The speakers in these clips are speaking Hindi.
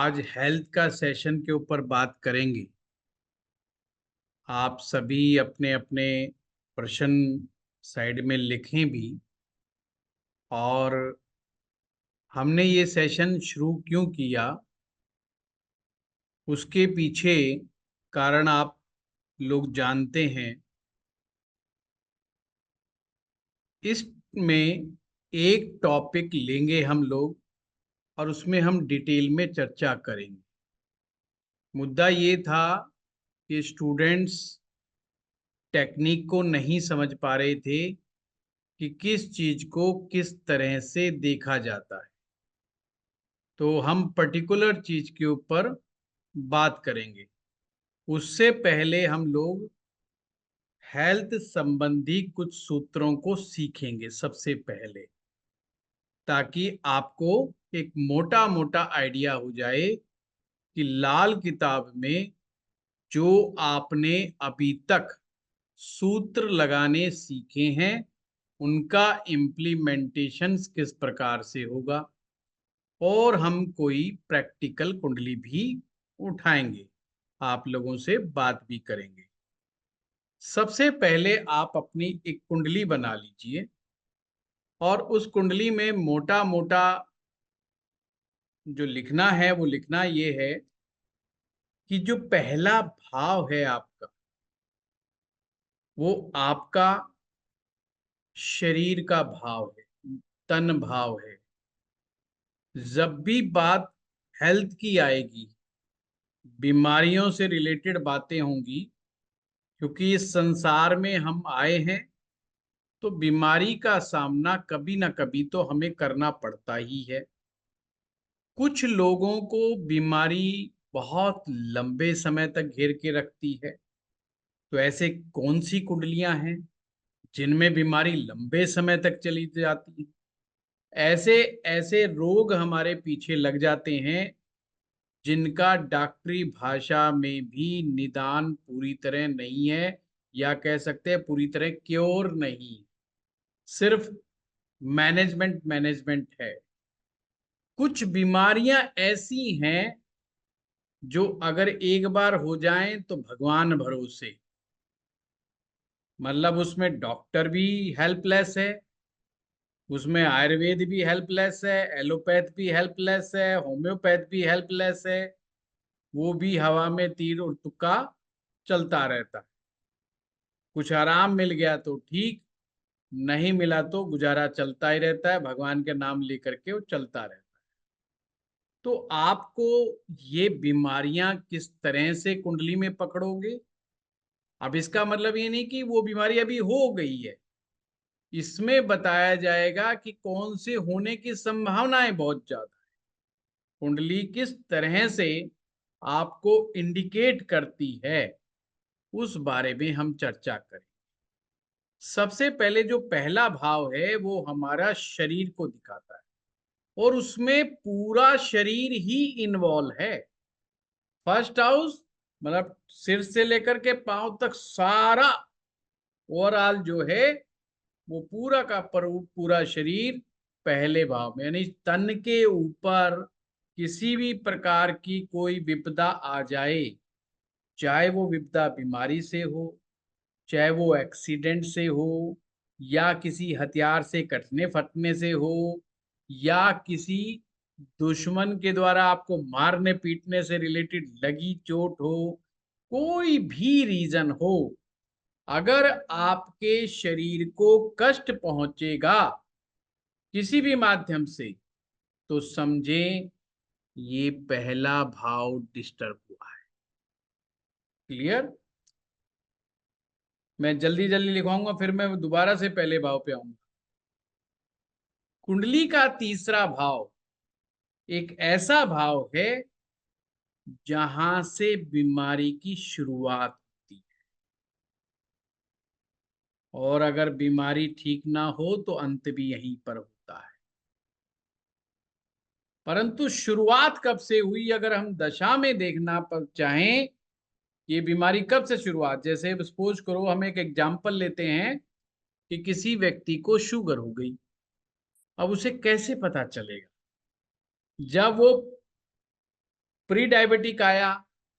आज हेल्थ का सेशन के ऊपर बात करेंगे। आप सभी अपने अपने प्रश्न साइड में लिखें भी। और हमने ये सेशन शुरू क्यों किया, उसके पीछे कारण आप लोग जानते हैं। इसमें एक टॉपिक लेंगे हम लोग और उसमें हम डिटेल में चर्चा करेंगे। मुद्दा ये था कि स्टूडेंट्स टेक्निक को नहीं समझ पा रहे थे कि किस चीज को किस तरह से देखा जाता है। तो हम पर्टिकुलर चीज के ऊपर बात करेंगे। उससे पहले हम लोग हेल्थ संबंधी कुछ सूत्रों को सीखेंगे सबसे पहले, ताकि आपको एक मोटा मोटा आइडिया हो जाए कि लाल किताब में जो आपने अभी तक सूत्र लगाने सीखे हैं उनका इम्प्लीमेंटेशन किस प्रकार से होगा। और हम कोई प्रैक्टिकल कुंडली भी उठाएंगे, आप लोगों से बात भी करेंगे। सबसे पहले आप अपनी एक कुंडली बना लीजिए और उस कुंडली में मोटा मोटा जो लिखना है वो लिखना ये है कि जो पहला भाव है आपका, वो आपका शरीर का भाव है, तन भाव है। जब भी बात हेल्थ की आएगी, बीमारियों से रिलेटेड बातें होंगी, क्योंकि इस संसार में हम आए हैं तो बीमारी का सामना कभी ना कभी तो हमें करना पड़ता ही है। कुछ लोगों को बीमारी बहुत लंबे समय तक घेर के रखती है। तो ऐसे कौन सी कुंडलियां हैं जिनमें बीमारी लंबे समय तक चली जाती है? ऐसे ऐसे रोग हमारे पीछे लग जाते हैं जिनका डॉक्टरी भाषा में भी निदान पूरी तरह नहीं है, या कह सकते हैं पूरी तरह क्योर नहीं, सिर्फ मैनेजमेंट मैनेजमेंट है। कुछ बीमारियां ऐसी हैं जो अगर एक बार हो जाएं तो भगवान भरोसे, मतलब उसमें डॉक्टर भी हेल्पलेस है, उसमें आयुर्वेद भी हेल्पलेस है, एलोपैथ भी हेल्पलेस है, होम्योपैथ भी हेल्पलेस है। वो भी हवा में तीर और तुक्का चलता रहता है। कुछ आराम मिल गया तो ठीक, नहीं मिला तो गुजारा चलता ही रहता है, भगवान के नाम लेकर के वो चलता रहता है। तो आपको ये बीमारियां किस तरह से कुंडली में पकड़ोगे? अब इसका मतलब ये नहीं कि वो बीमारी अभी हो गई है। इसमें बताया जाएगा कि कौन से होने की संभावनाएं बहुत ज्यादा है। कुंडली किस तरह से आपको इंडिकेट करती है, उस बारे में हम चर्चा करें। सबसे पहले जो पहला भाव है वो हमारा शरीर को दिखाता है, और उसमें पूरा शरीर ही इन्वॉल्व है। फर्स्ट हाउस मतलब सिर से लेकर के पांव तक सारा ओवरऑल जो है वो पूरा का पूरा शरीर पहले भाव में, यानी तन के ऊपर किसी भी प्रकार की कोई विपदा आ जाए, चाहे वो विपदा बीमारी से हो, चाहे वो एक्सीडेंट से हो, या किसी हथियार से कटने फटने से हो, या किसी दुश्मन के द्वारा आपको मारने पीटने से रिलेटेड लगी चोट हो, कोई भी रीजन हो, अगर आपके शरीर को कष्ट पहुंचेगा किसी भी माध्यम से, तो समझें ये पहला भाव डिस्टर्ब हुआ है। क्लियर? मैं जल्दी जल्दी लिखवाऊंगा, फिर मैं दोबारा से पहले भाव पे आऊंगा। कुंडली का तीसरा भाव एक ऐसा भाव है जहां से बीमारी की शुरुआत होती है, और अगर बीमारी ठीक ना हो तो अंत भी यहीं पर होता है। परंतु शुरुआत कब से हुई, अगर हम दशा में देखना पर चाहें, ये बीमारी कब से शुरुआत, जैसे सपोज करो हम एक एग्जाम्पल लेते हैं कि किसी व्यक्ति को शुगर हो गई। अब उसे कैसे पता चलेगा? जब वो प्री डायबिटिक आया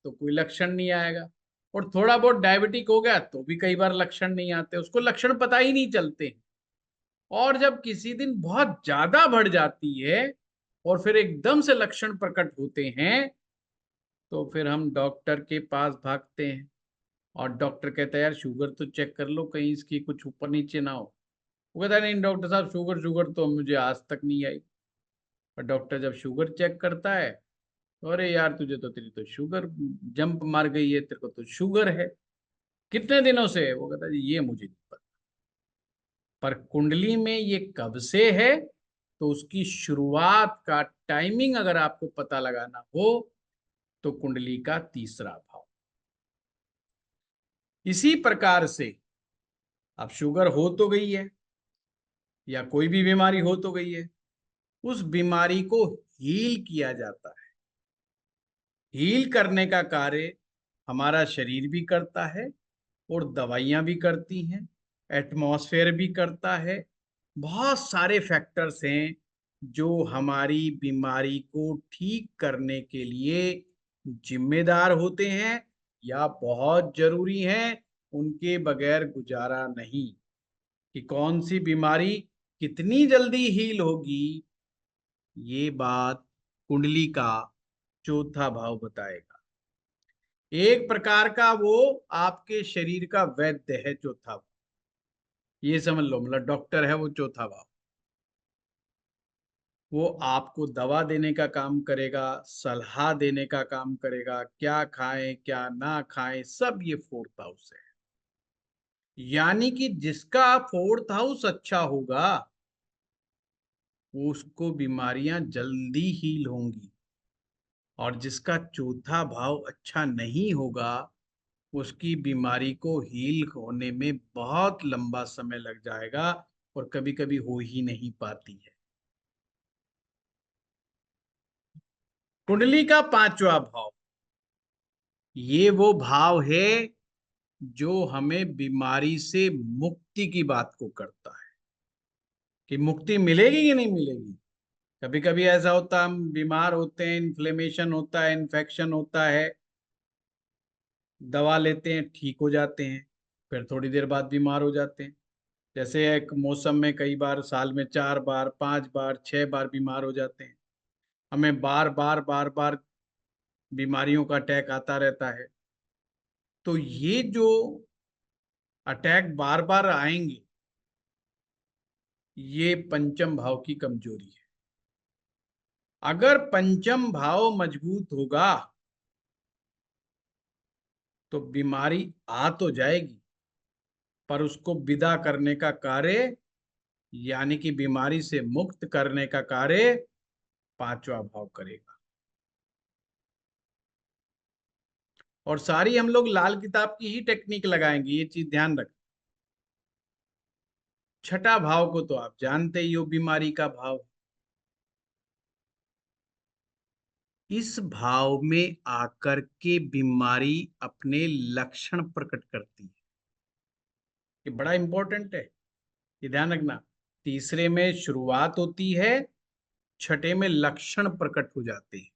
तो कोई लक्षण नहीं आएगा, और थोड़ा बहुत डायबिटिक हो गया तो भी कई बार लक्षण नहीं आते, उसको लक्षण पता ही नहीं चलते। और जब किसी दिन बहुत ज्यादा बढ़ जाती है और फिर एकदम से लक्षण प्रकट होते हैं, तो फिर हम डॉक्टर के पास भागते हैं, और डॉक्टर कहता है यार शुगर तो चेक कर लो कहीं इसकी कुछ ऊपर नीचे ना हो। वो कहता है नहीं डॉक्टर साहब, शुगर शुगर तो मुझे आज तक नहीं आई। और डॉक्टर जब शुगर चेक करता है तो अरे यार तुझे तो, तेरी तो शुगर जंप मार गई है, तेरे को तो शुगर है, कितने दिनों से है? वो कहता है ये मुझे नहीं पता, पर कुंडली में ये कब से है, तो उसकी शुरुआत का टाइमिंग अगर आपको पता लगाना हो तो कुंडली का तीसरा भाव। इसी प्रकार से अब शुगर हो तो गई है या कोई भी बीमारी हो तो गई है, उस बीमारी को हील किया जाता है। हील करने का कार्य हमारा शरीर भी करता है, और दवाइयां भी करती हैं, एटमॉस्फेयर भी करता है। बहुत सारे फैक्टर्स हैं जो हमारी बीमारी को ठीक करने के लिए जिम्मेदार होते हैं या बहुत जरूरी हैं, उनके बगैर गुजारा नहीं। कि कौन सी बीमारी कितनी जल्दी हील होगी, ये बात कुंडली का चौथा भाव बताएगा। एक प्रकार का वो आपके शरीर का वैद्य है चौथा भाव, ये समझ लो, मतलब डॉक्टर है वो चौथा भाव। वो आपको दवा देने का काम करेगा, सलाह देने का काम करेगा, क्या खाएं क्या ना खाएं, सब ये फोर्थ हाउस है। यानी कि जिसका फोर्थ हाउस अच्छा होगा उसको बीमारियां जल्दी हील होंगी, और जिसका चौथा भाव अच्छा नहीं होगा उसकी बीमारी को हील होने में बहुत लंबा समय लग जाएगा, और कभी कभी हो ही नहीं पाती है। कुंडली का पांचवा भाव, ये वो भाव है जो हमें बीमारी से मुक्ति की बात को करता है, कि मुक्ति मिलेगी कि नहीं मिलेगी। कभी कभी ऐसा होता है हम बीमार होते हैं, इन्फ्लेमेशन होता है, इन्फेक्शन होता है, दवा लेते हैं ठीक हो जाते हैं, फिर थोड़ी देर बाद बीमार हो जाते हैं। जैसे एक मौसम में कई बार साल में 4 बार 5 बार 6 बार बीमार हो जाते हैं, हमें बार बार बीमारियों का अटैक आता रहता है। तो ये जो अटैक बार बार आएंगे, ये पंचम भाव की कमजोरी है। अगर पंचम भाव मजबूत होगा तो बीमारी आ तो जाएगी, पर उसको विदा करने का कार्य, यानी कि बीमारी से मुक्त करने का कार्य पांचवा भाव करेगा। और सारी हम लोग लाल किताब की ही टेक्निक लगाएंगे, ये चीज ध्यान रख। छठा भाव को तो आप जानते ही हो, बीमारी का भाव। इस भाव में आकर के बीमारी अपने लक्षण प्रकट करती है। ये बड़ा इंपॉर्टेंट है, ये ध्यान रखना। तीसरे में शुरुआत होती है, छठे में लक्षण प्रकट हो जाते हैं,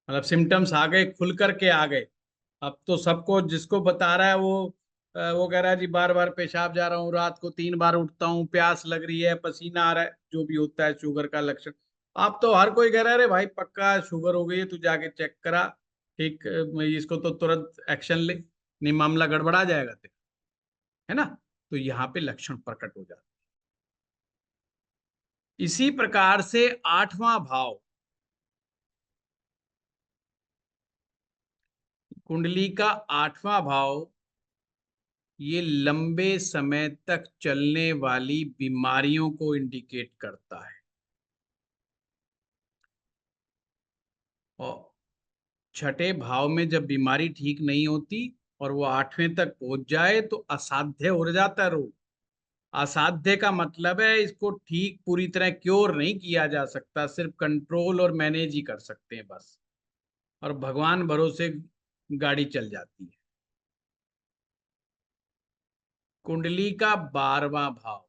मतलब सिम्टम्स आ गए, खुल करके आ गए। अब तो सबको जिसको बता रहा है वो कह रहा है जी बार बार पेशाब जा रहा हूँ, रात को 3 बार उठता हूँ, प्यास लग रही है, पसीना आ रहा है, जो भी होता है शुगर का लक्षण। अब तो हर कोई कह रहा है अरे भाई पक्का शुगर हो गई है, तू जाके चेक करा, ठीक, इसको तो तुरंत एक्शन ले, नहीं मामला गड़बड़ा जाएगा तेरा, है ना। तो यहाँ पे लक्षण प्रकट हो जाते हैं। इसी प्रकार से आठवां भाव, कुंडली का आठवां भाव, ये लंबे समय तक चलने वाली बीमारियों को इंडिकेट करता है। और छठे भाव में जब बीमारी ठीक नहीं होती और वो आठवें तक पहुंच जाए तो असाध्य हो जाता है रोग। असाध्य का मतलब है इसको ठीक पूरी तरह क्योर नहीं किया जा सकता, सिर्फ कंट्रोल और मैनेज ही कर सकते हैं बस, और भगवान भरोसे गाड़ी चल जाती है। कुंडली का 12वां भाव,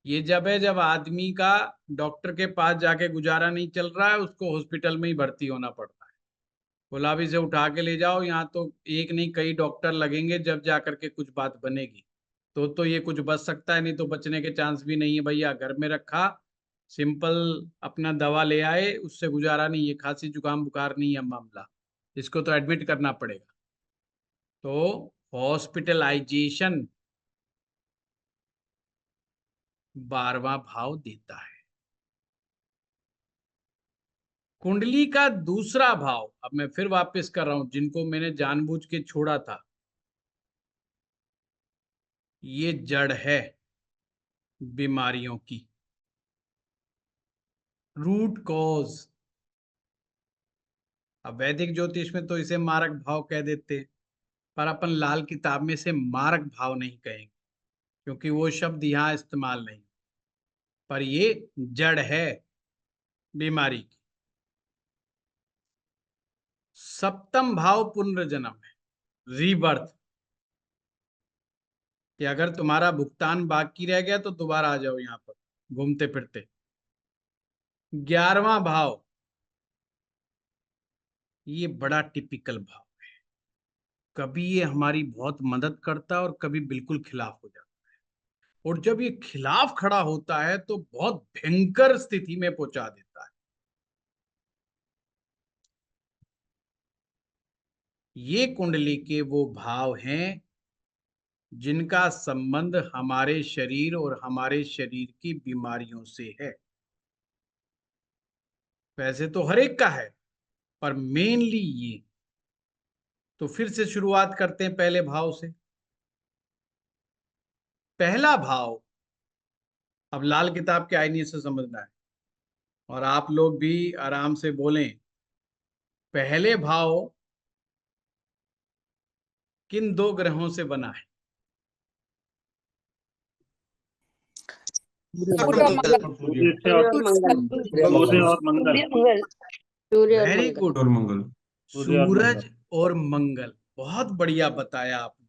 ये जब है जब आदमी का डॉक्टर के पास जाके गुजारा नहीं चल रहा है, उसको हॉस्पिटल में ही भर्ती होना पड़ता है। गुलाबी से उठा के ले जाओ, यहाँ तो एक नहीं कई डॉक्टर लगेंगे जब जा करके कुछ बात बनेगी। तो ये कुछ बच सकता है, नहीं तो बचने के चांस भी नहीं है भैया। घर में रखा, सिंपल अपना दवा ले आए, उससे गुजारा नहीं है। खांसी जुकाम बुखार नहीं है मामला, इसको तो एडमिट करना पड़ेगा। तो हॉस्पिटलाइजेशन 12वां भाव देता है। कुंडली का दूसरा भाव, अब मैं फिर वापस कर रहा हूं जिनको मैंने जानबूझ के छोड़ा था, ये जड़ है बीमारियों की, रूट कॉज। अब वैदिक ज्योतिष में तो इसे मारक भाव कह देते हैं, पर अपन लाल किताब में से मारक भाव नहीं कहेंगे, क्योंकि वो शब्द यहाँ इस्तेमाल नहीं। पर ये जड़ है बीमारी की। सप्तम भाव पुनर्जन्म है, रीबर्थ, कि अगर तुम्हारा भुगतान बाकी रह गया तो दोबारा आ जाओ यहाँ पर घूमते फिरते। 11वां भाव, ये बड़ा टिपिकल भाव, कभी ये हमारी बहुत मदद करता है और कभी बिल्कुल खिलाफ हो जाता है। और जब ये खिलाफ खड़ा होता है तो बहुत भयंकर स्थिति में पहुंचा देता है। ये कुंडली के वो भाव हैं जिनका संबंध हमारे शरीर और हमारे शरीर की बीमारियों से है। वैसे तो हर एक का है, पर मेनली ये। तो फिर से शुरुआत करते हैं पहले भाव से। पहला भाव, अब लाल किताब के आईने से समझना है, और आप लोग भी आराम से बोलें। पहले भाव किन दो ग्रहों से बना है? सूर्य और मंगल। सूर्य से सूर्य और और मंगल। सूर्य और मंगल। सूर्य और वेरी मंगल। गुड। और मंगल। सूर्य और सूरज मंगल। और मंगल, बहुत बढ़िया बताया आपने।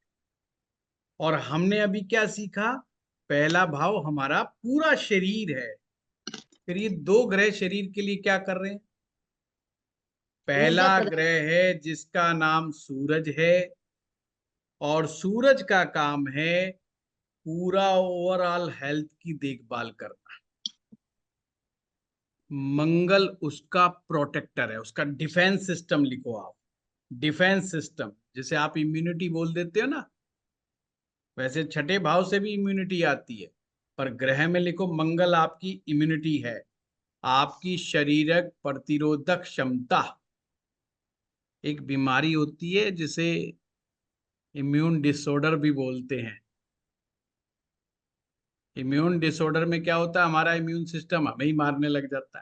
और हमने अभी क्या सीखा? पहला भाव हमारा पूरा शरीर है। फिर ये दो ग्रह शरीर के लिए क्या कर रहे हैं? पहला ग्रह है जिसका नाम सूरज है, और सूरज का काम है पूरा ओवरऑल हेल्थ की देखभाल करना। मंगल उसका प्रोटेक्टर है, उसका डिफेंस सिस्टम लिखो आप। डिफेंस सिस्टम, जिसे आप इम्यूनिटी बोल देते हो ना, वैसे छठे भाव से भी इम्यूनिटी आती है, पर ग्रह में लिखो मंगल आपकी इम्यूनिटी है, आपकी शारीरिक प्रतिरोधक क्षमता। एक बीमारी होती है जिसे इम्यून डिसऑर्डर भी बोलते हैं। इम्यून डिसऑर्डर में क्या होता है? हमारा इम्यून सिस्टम हमें ही मारने लग जाता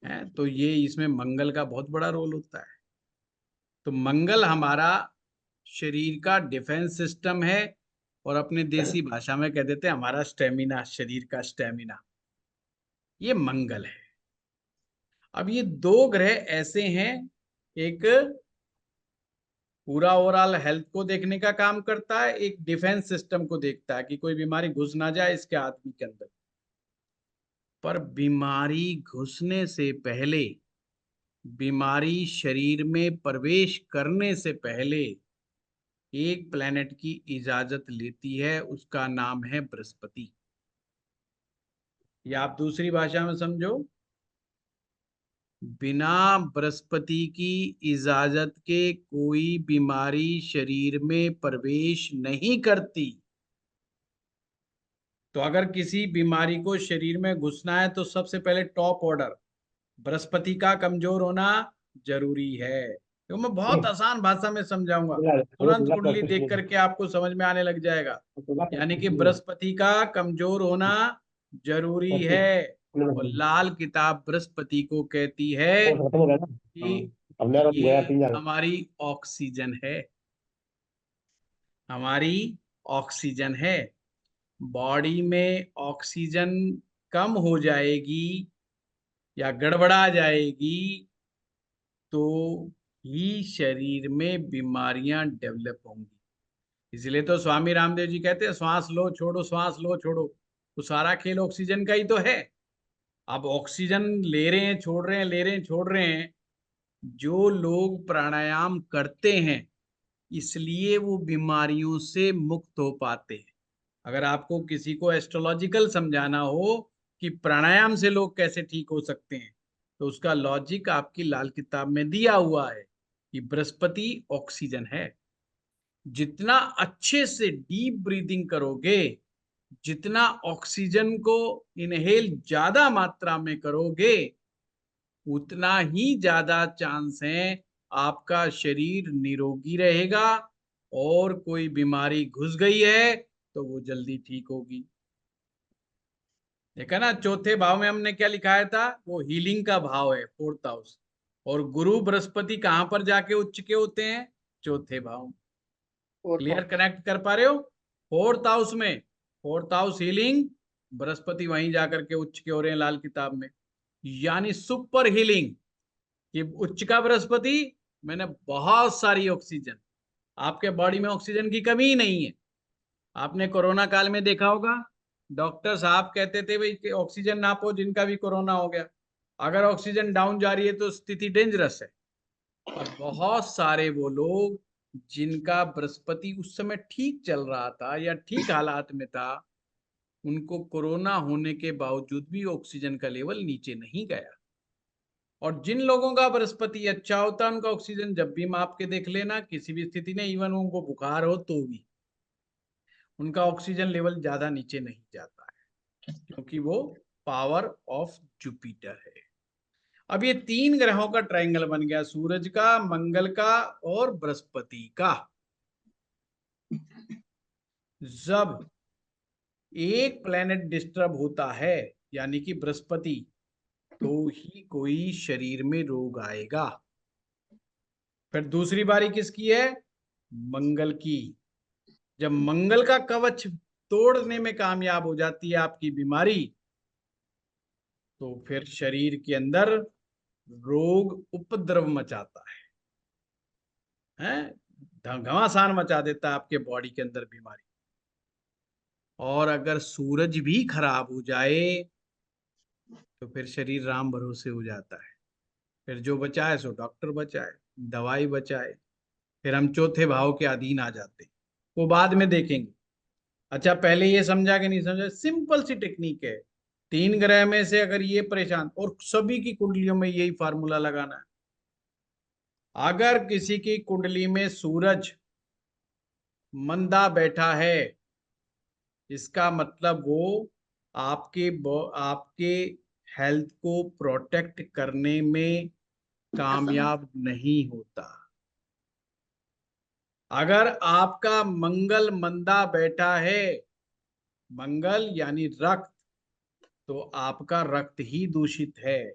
है। तो ये इसमें मंगल का बहुत बड़ा रोल होता है। तो मंगल हमारा शरीर का डिफेंस सिस्टम है, और अपने देसी भाषा में कह देते हैं हमारा स्टेमिना, शरीर का स्टेमिना, ये मंगल है। अब ये दो ग्रह ऐसे हैं, एक पूरा ओवरऑल हेल्थ को देखने का काम करता है, एक डिफेंस सिस्टम को देखता है कि कोई बीमारी घुस ना जाए इसके आदमी के अंदर। पर बीमारी घुसने से पहले, बीमारी शरीर में प्रवेश करने से पहले एक प्लेनेट की इजाजत लेती है, उसका नाम है बृहस्पति। या आप दूसरी भाषा में समझो, बिना बृहस्पति की इजाजत के कोई बीमारी शरीर में प्रवेश नहीं करती। तो अगर किसी बीमारी को शरीर में घुसना है तो सबसे पहले टॉप ऑर्डर बृहस्पति का कमजोर होना जरूरी है। तो मैं बहुत आसान भाषा में समझाऊंगा, तुरंत कुंडली देख करके आपको समझ में आने लग जाएगा। यानी कि बृहस्पति का कमजोर होना जरूरी है, और लाल किताब बृहस्पति को कहती है कि ये हमारी ऑक्सीजन है, हमारी ऑक्सीजन है। बॉडी में ऑक्सीजन कम हो जाएगी या गड़बड़ा जाएगी तो ही शरीर में बीमारियां डेवलप होंगी। इसलिए तो स्वामी रामदेव जी कहते हैं श्वास लो छोड़ो, श्वास लो छोड़ो। तो सारा खेल ऑक्सीजन का ही तो है। अब ऑक्सीजन ले रहे हैं, छोड़ रहे हैं, ले रहे हैं, छोड़ रहे हैं। जो लोग प्राणायाम करते हैं इसलिए वो बीमारियों से मुक्त हो पाते हैं। अगर आपको किसी को एस्ट्रोलॉजिकल समझाना हो कि प्राणायाम से लोग कैसे ठीक हो सकते हैं, तो उसका लॉजिक आपकी लाल किताब में दिया हुआ है कि बृहस्पति ऑक्सीजन है। जितना अच्छे से डीप ब्रीदिंग करोगे, जितना ऑक्सीजन को इनहेल ज्यादा मात्रा में करोगे, उतना ही ज्यादा चांस है आपका शरीर निरोगी रहेगा, और कोई बीमारी घुस गई है तो वो जल्दी ठीक होगी। देखा ना, चौथे भाव में हमने क्या लिखाया था, वो हीलिंग का भाव है, 4th हाउस। और गुरु बृहस्पति कहां पर जाके उच्च के होते हैं, चौथे भाव में। क्लियर, कनेक्ट कर पा रहे हो? 4th हाउस में, 4th हाउस हीलिंग, बृहस्पति वहीं जाकर के उच्च के हो रहे हैं लाल किताब में। यानी सुपर हीलिंग कि उच्च का बृहस्पति, मैंने बहुत सारी ऑक्सीजन, आपके बॉडी में ऑक्सीजन की कमी ही नहीं है। आपने कोरोना काल में देखा होगा, डॉक्टर साहब कहते थे भाई कि ऑक्सीजन नापो जिनका भी कोरोना हो गया, अगर ऑक्सीजन डाउन जा रही है तो स्थिति डेंजरस है। और बहुत सारे वो लोग जिनका बृहस्पति उस समय ठीक चल रहा था या ठीक हालात में था, उनको कोरोना होने के बावजूद भी ऑक्सीजन का लेवल नीचे नहीं गया। और जिन लोगों का बृहस्पति अच्छा होता है उनका ऑक्सीजन जब भी माप के देख लेना, किसी भी स्थिति में, इवन उनको बुखार हो तो भी उनका ऑक्सीजन लेवल ज्यादा नीचे नहीं जाता है, क्योंकि वो पावर ऑफ जुपिटर है। अब ये 3 ग्रहों का ट्रायंगल बन गया, सूरज का, मंगल का और बृहस्पति का। जब एक प्लेनेट डिस्टर्ब होता है, यानी कि बृहस्पति, तो ही कोई शरीर में रोग आएगा। फिर दूसरी बारी किसकी है, मंगल की। जब मंगल का कवच तोड़ने में कामयाब हो जाती है आपकी बीमारी, तो फिर शरीर के अंदर रोग उपद्रव मचाता है, घमासान मचा देता है आपके बॉडी के अंदर बीमारी। और अगर सूरज भी खराब हो जाए तो फिर शरीर राम भरोसे हो जाता है। फिर जो बचाए सो डॉक्टर बचाए, दवाई बचाए, फिर हम चौथे भाव के अधीन आ जाते हैं। वो बाद में देखेंगे। अच्छा, पहले ये समझा कि नहीं समझा? सिंपल सी टेक्निक है। 3 ग्रह में से अगर ये परेशान, और सभी की कुंडलियों में यही फार्मूला लगाना है। अगर किसी की कुंडली में सूरज मंदा बैठा है, इसका मतलब वो आपके हेल्थ को प्रोटेक्ट करने में कामयाब नहीं होता। अगर आपका मंगल मंदा बैठा है, मंगल यानी रक्त, तो आपका रक्त ही दूषित है।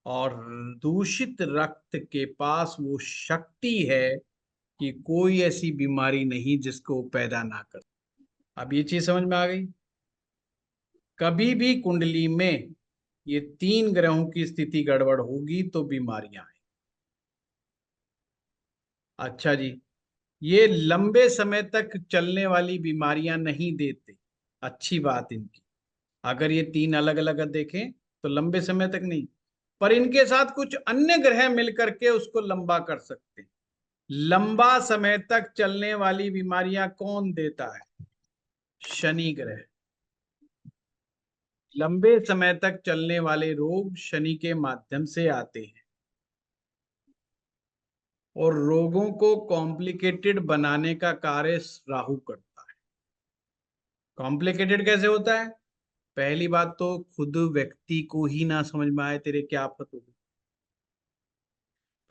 और दूषित रक्त के पास वो शक्ति है कि कोई ऐसी बीमारी नहीं जिसको वो पैदा ना कर। अब ये चीज समझ में आ गई? कभी भी कुंडली में ये 3 ग्रहों की स्थिति गड़बड़ होगी तो बीमारियां आए। अच्छा जी, ये लंबे समय तक चलने वाली बीमारियां नहीं देते, अच्छी बात इनकी। अगर ये 3 अलग अलग देखें तो लंबे समय तक नहीं, पर इनके साथ कुछ अन्य ग्रह मिलकर के उसको लंबा कर सकते हैं। लंबा समय तक चलने वाली बीमारियां कौन देता है? शनि ग्रह। लंबे समय तक चलने वाले रोग शनि के माध्यम से आते हैं, और रोगों को कॉम्प्लिकेटेड बनाने का कार्य राहु करता है। कॉम्प्लिकेटेड कैसे होता है? पहली बात तो खुद व्यक्ति को ही ना समझ में आए तेरे क्या आफत होगी।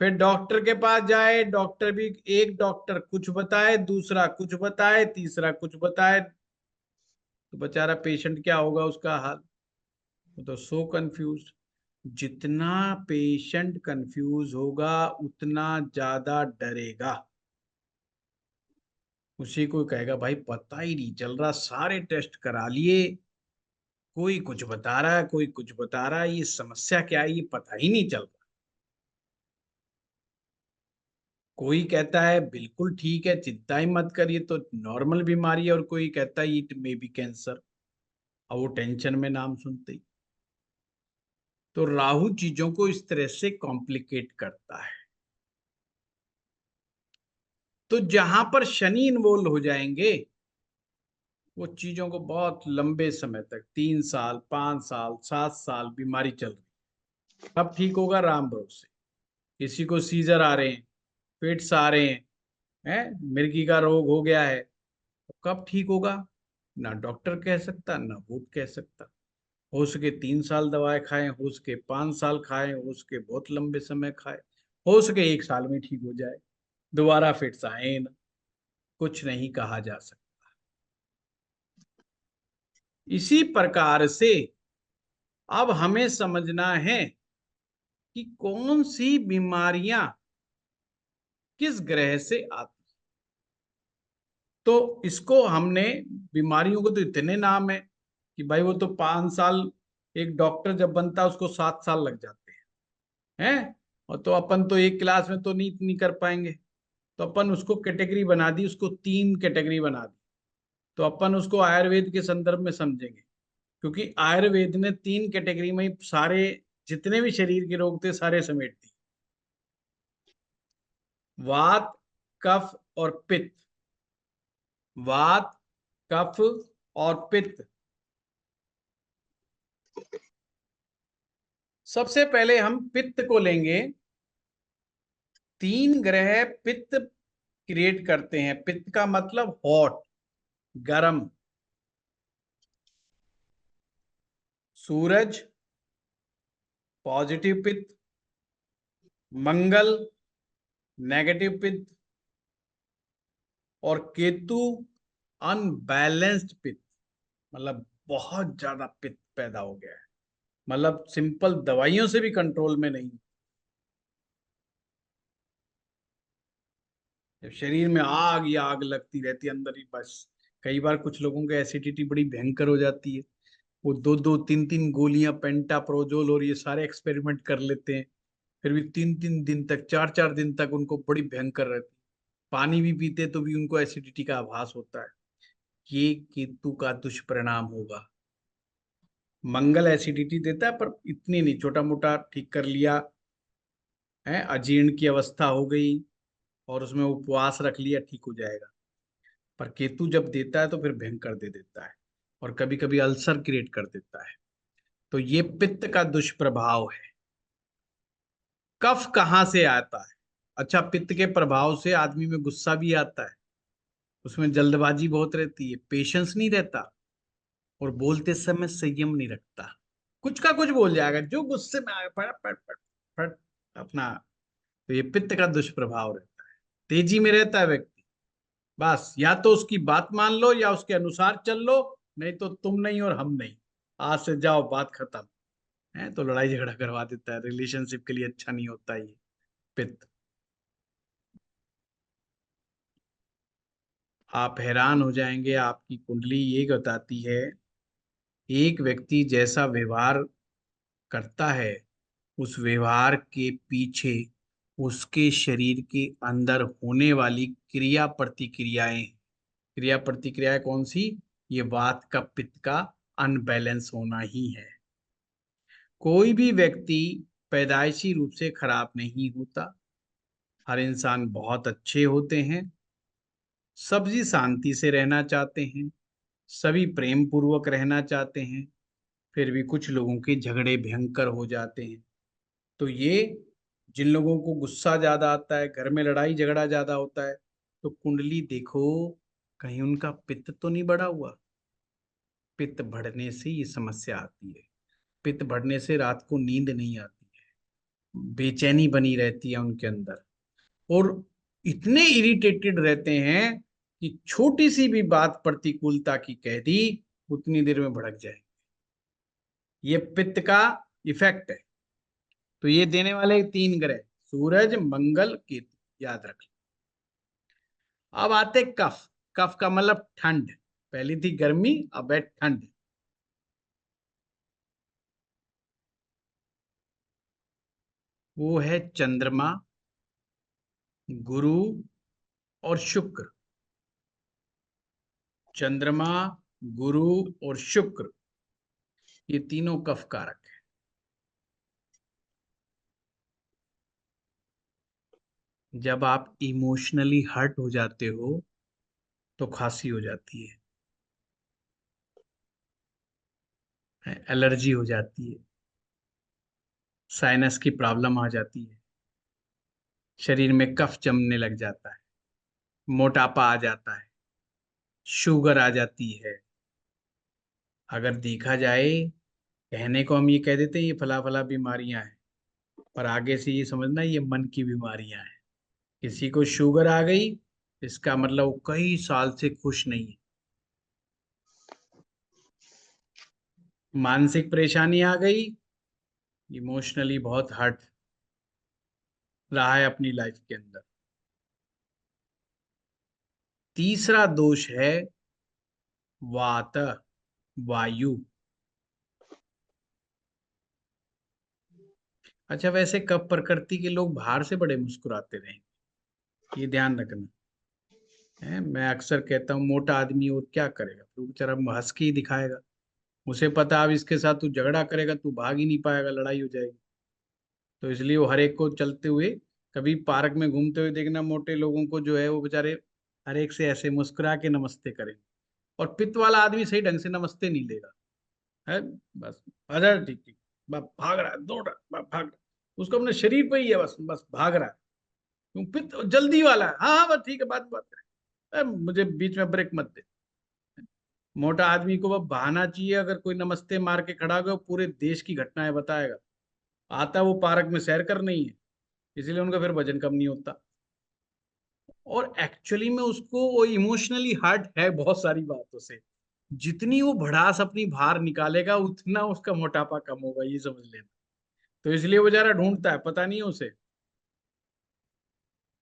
फिर डॉक्टर के पास जाए, डॉक्टर भी, एक डॉक्टर कुछ बताए, दूसरा कुछ बताए, तीसरा कुछ बताए, तो बेचारा पेशेंट क्या होगा उसका हाल? वो तो सो कंफ्यूज। जितना पेशेंट कंफ्यूज होगा उतना ज्यादा डरेगा। उसी को कहेगा भाई पता ही नहीं चल रहा, सारे टेस्ट करा लिए, कोई कुछ बता रहा है, कोई कुछ बता रहा है, ये समस्या क्या है ये पता ही नहीं चल रहा। कोई कहता है बिल्कुल ठीक है, चिंता ही मत करिए, तो नॉर्मल बीमारी है, और कोई कहता है इट मे बी कैंसर, और वो टेंशन में नाम सुनते ही। तो राहु चीजों को इस तरह से कॉम्प्लिकेट करता है। तो जहां पर शनि इन्वॉल्व हो जाएंगे, वो चीजों को बहुत लंबे समय तक, 3 साल, 5 साल, 7 साल बीमारी चल रही, कब ठीक होगा? राम भरोसे। किसी को सीजर आ रहे हैं, फिट्स आ रहे हैं, मिर्गी का रोग हो गया है, तो कब ठीक होगा? ना डॉक्टर कह सकता, ना भूत कह सकता। हो सके 3 साल दवाएं खाएं, हो सके 5 साल खाएं, हो सके बहुत लंबे समय खाएं, हो सके 1 साल में ठीक हो जाए, दोबारा फिट्स आए ना, कुछ नहीं कहा जा सकता। इसी प्रकार से अब हमें समझना है कि कौन सी बीमारियां किस ग्रह से आती। तो इसको हमने, बीमारियों को तो इतने नाम है कि भाई वो तो 5 साल, एक डॉक्टर जब बनता है उसको 7 साल लग जाते हैं। और तो अपन तो एक क्लास में तो नहीं कर पाएंगे, तो अपन उसको कैटेगरी बना दी, उसको 3 कैटेगरी बना दी। तो अपन उसको आयुर्वेद के संदर्भ में समझेंगे, क्योंकि आयुर्वेद ने 3 कैटेगरी में ही सारे जितने भी शरीर के रोग थे सारे समेट दिए। वात, कफ और पित्त। वात, कफ और पित्त। सबसे पहले हम पित्त को लेंगे। 3 ग्रह पित्त क्रिएट करते हैं। पित्त का मतलब हॉट, गरम। सूरज पॉजिटिव पित्त, मंगल नेगेटिव पित्त, और केतु अनबैलेंस्ड पित्त। मतलब बहुत ज्यादा पित्त पैदा हो गया है, मतलब सिंपल दवाइयों से भी कंट्रोल में नहीं। जब शरीर में आग या आग लगती रहती है अंदर ही बस। कई बार कुछ लोगों की एसिडिटी बड़ी भयंकर हो जाती है, वो 2-2, 3-3 गोलियां पेंटाप्रोजोल और ये सारे एक्सपेरिमेंट कर लेते हैं, फिर भी 3-3 दिन तक, 4-4 दिन तक उनको बड़ी भयंकर रहती है। पानी भी पीते तो भी उनको एसिडिटी का आभास होता है। ये केतु का दुष्परिणाम होगा। मंगल एसिडिटी देता है पर इतनी नहीं, छोटा मोटा ठीक कर लिया है, अजीर्ण की अवस्था हो गई और उसमें उपवास रख लिया, ठीक हो जाएगा। पर केतु जब देता है तो फिर भयंकर दे देता है, और कभी कभी अल्सर क्रिएट कर देता है। तो ये पित्त का दुष्प्रभाव है। कफ कहाँ से आता है? अच्छा, पित्त के प्रभाव से आदमी में गुस्सा भी आता है, उसमें जल्दबाजी बहुत रहती है, पेशेंस नहीं रहता, और बोलते समय संयम नहीं रखता, कुछ का कुछ बोल जाएगा, जो गुस्से में आएगा फट फट फट फट अपना। तो ये पित्त का दुष्प्रभाव रहता है। तेजी में रहता है व्यक्ति, बस या तो उसकी बात मान लो या उसके अनुसार चल लो, नहीं तो तुम नहीं और हम नहीं, आज से जाओ, बात खत्म। है तो लड़ाई झगड़ा करवा देता है, रिलेशनशिप के लिए अच्छा नहीं होता ये पित्त। आप हैरान हो जाएंगे, आपकी कुंडली ये बताती है, एक व्यक्ति जैसा व्यवहार करता है, उस व्यवहार के पीछे उसके शरीर के अंदर होने वाली क्रिया प्रतिक्रियाएं। क्रिया प्रतिक्रियाएं कौन सी? ये वात का, पित्त का अनबैलेंस होना ही है। कोई भी व्यक्ति पैदाइशी रूप से खराब नहीं होता, हर इंसान बहुत अच्छे होते हैं, सभी शांति से रहना चाहते हैं, सभी प्रेम पूर्वक रहना चाहते हैं, फिर भी कुछ लोगों के झगड़े भयंकर हो जाते हैं। तो ये, जिन लोगों को गुस्सा ज्यादा आता है, घर में लड़ाई झगड़ा ज्यादा होता है, तो कुंडली देखो, कहीं उनका पित्त तो नहीं बढ़ा हुआ। पित्त बढ़ने से ये समस्या आती है। पित्त बढ़ने से रात को नींद नहीं आती है, बेचैनी बनी रहती है उनके अंदर, और इतने इरिटेटेड रहते हैं कि छोटी सी भी बात प्रतिकूलता की कह दी, उतनी देर में भड़क जाए। ये पित्त का इफेक्ट है। तो ये देने वाले 3 ग्रह, सूरज मंगल केतु, याद रख। अब आते कफ। कफ का मतलब ठंड। पहली थी गर्मी, अब है ठंड। वो है चंद्रमा, गुरु और शुक्र, चंद्रमा, गुरु और शुक्र, ये तीनों कफ कारक है। जब आप इमोशनली हर्ट हो जाते हो तो खांसी हो जाती है, एलर्जी हो जाती है, साइनस की प्रॉब्लम आ जाती है, शरीर में कफ जमने लग जाता है, मोटापा आ जाता है, शुगर आ जाती है। अगर देखा जाए, कहने को हम ये कह देते हैं ये फला फला बीमारियां हैं, पर आगे से ये समझना ये मन की बीमारियां हैं। किसी को शुगर आ गई, इसका मतलब वो कई साल से खुश नहीं है। मानसिक परेशानी आ गई, इमोशनली बहुत हर्ट रहा है अपनी लाइफ के अंदर। तीसरा दोष है वात, वायु। अच्छा, वैसे कब प्रकृति के लोग बाहर से बड़े मुस्कुराते रहे, ये ध्यान रखना है। मैं अक्सर कहता हूँ मोटा आदमी और क्या करेगा, तो बेचारा हंस के ही दिखाएगा। उसे पता अब इसके साथ तू झगड़ा करेगा तू भाग ही नहीं पाएगा, लड़ाई हो जाएगी। तो इसलिए वो हर एक को चलते हुए, कभी पार्क में घूमते हुए देखना, मोटे लोगों को जो है वो बेचारे हर एक से ऐसे मुस्कुरा के नमस्ते करेंगे। और पित्त वाला आदमी सही ढंग से नमस्ते नहीं लेगा, है बस अरे ठीक ठीक, बस भाग रहा है, दौड़ रहा है, बस भाग रहा है, उसको अपने शरीर पे ही है, बस बस भाग रहा है। क्यों? पित्त जल्दी वाला है। हाँ हाँ बस ठीक है, बात बात करें, मुझे बीच में ब्रेक मत दे। मोटा आदमी को वह बहाना चाहिए, अगर कोई नमस्ते मार के खड़ा हो गया, वो पूरे देश की घटनाएं बताएगा। आता वो पार्क में सैर कर नहीं है, इसीलिए उनका फिर वजन कम नहीं होता। और एक्चुअली में उसको वो इमोशनली हर्ट है बहुत सारी बातों से। जितनी वो भड़ास अपनी बाहर निकालेगा उतना उसका मोटापा कम होगा, ये समझ लेना। तो इसलिए वो जरा ढूंढता है, पता नहीं है उसे।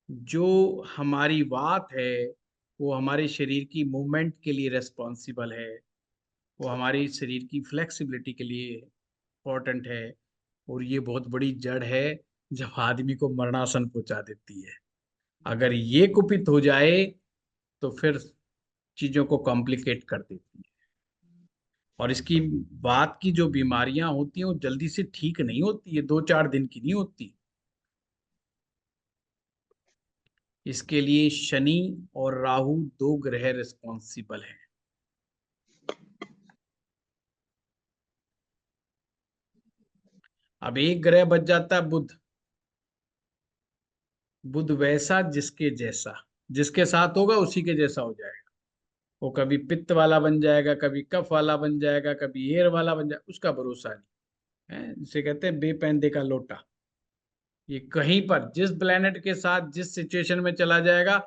जो हमारी बात है वो हमारे शरीर की मूवमेंट के लिए रेस्पॉन्सिबल है, वो हमारी शरीर की फ्लेक्सिबिलिटी के लिए इम्पोर्टेंट है। और ये बहुत बड़ी जड़ है, जब आदमी को मरणासन पहुंचा देती है। अगर ये कुपित हो जाए तो फिर चीजों को कॉम्प्लिकेट कर देती है। और इसकी बात की जो बीमारियां होती हैं वो जल्दी से ठीक नहीं होती है, 2-4 दिन की नहीं होती। इसके लिए शनि और राहु दो ग्रह रिस्पॉन्सिबल हैं। अब एक ग्रह बच जाता है बुध। बुध वैसा जिसके जैसा, जिसके साथ होगा उसी के जैसा हो जाएगा। वो कभी पित्त वाला बन जाएगा, कभी कफ वाला बन जाएगा, कभी एयर वाला बन जाएगा, उसका भरोसा नहीं है। जिसे कहते हैं बेपैंदे का लोटा। ये कहीं पर जिस प्लेनेट के साथ जिस सिचुएशन में चला जाएगा,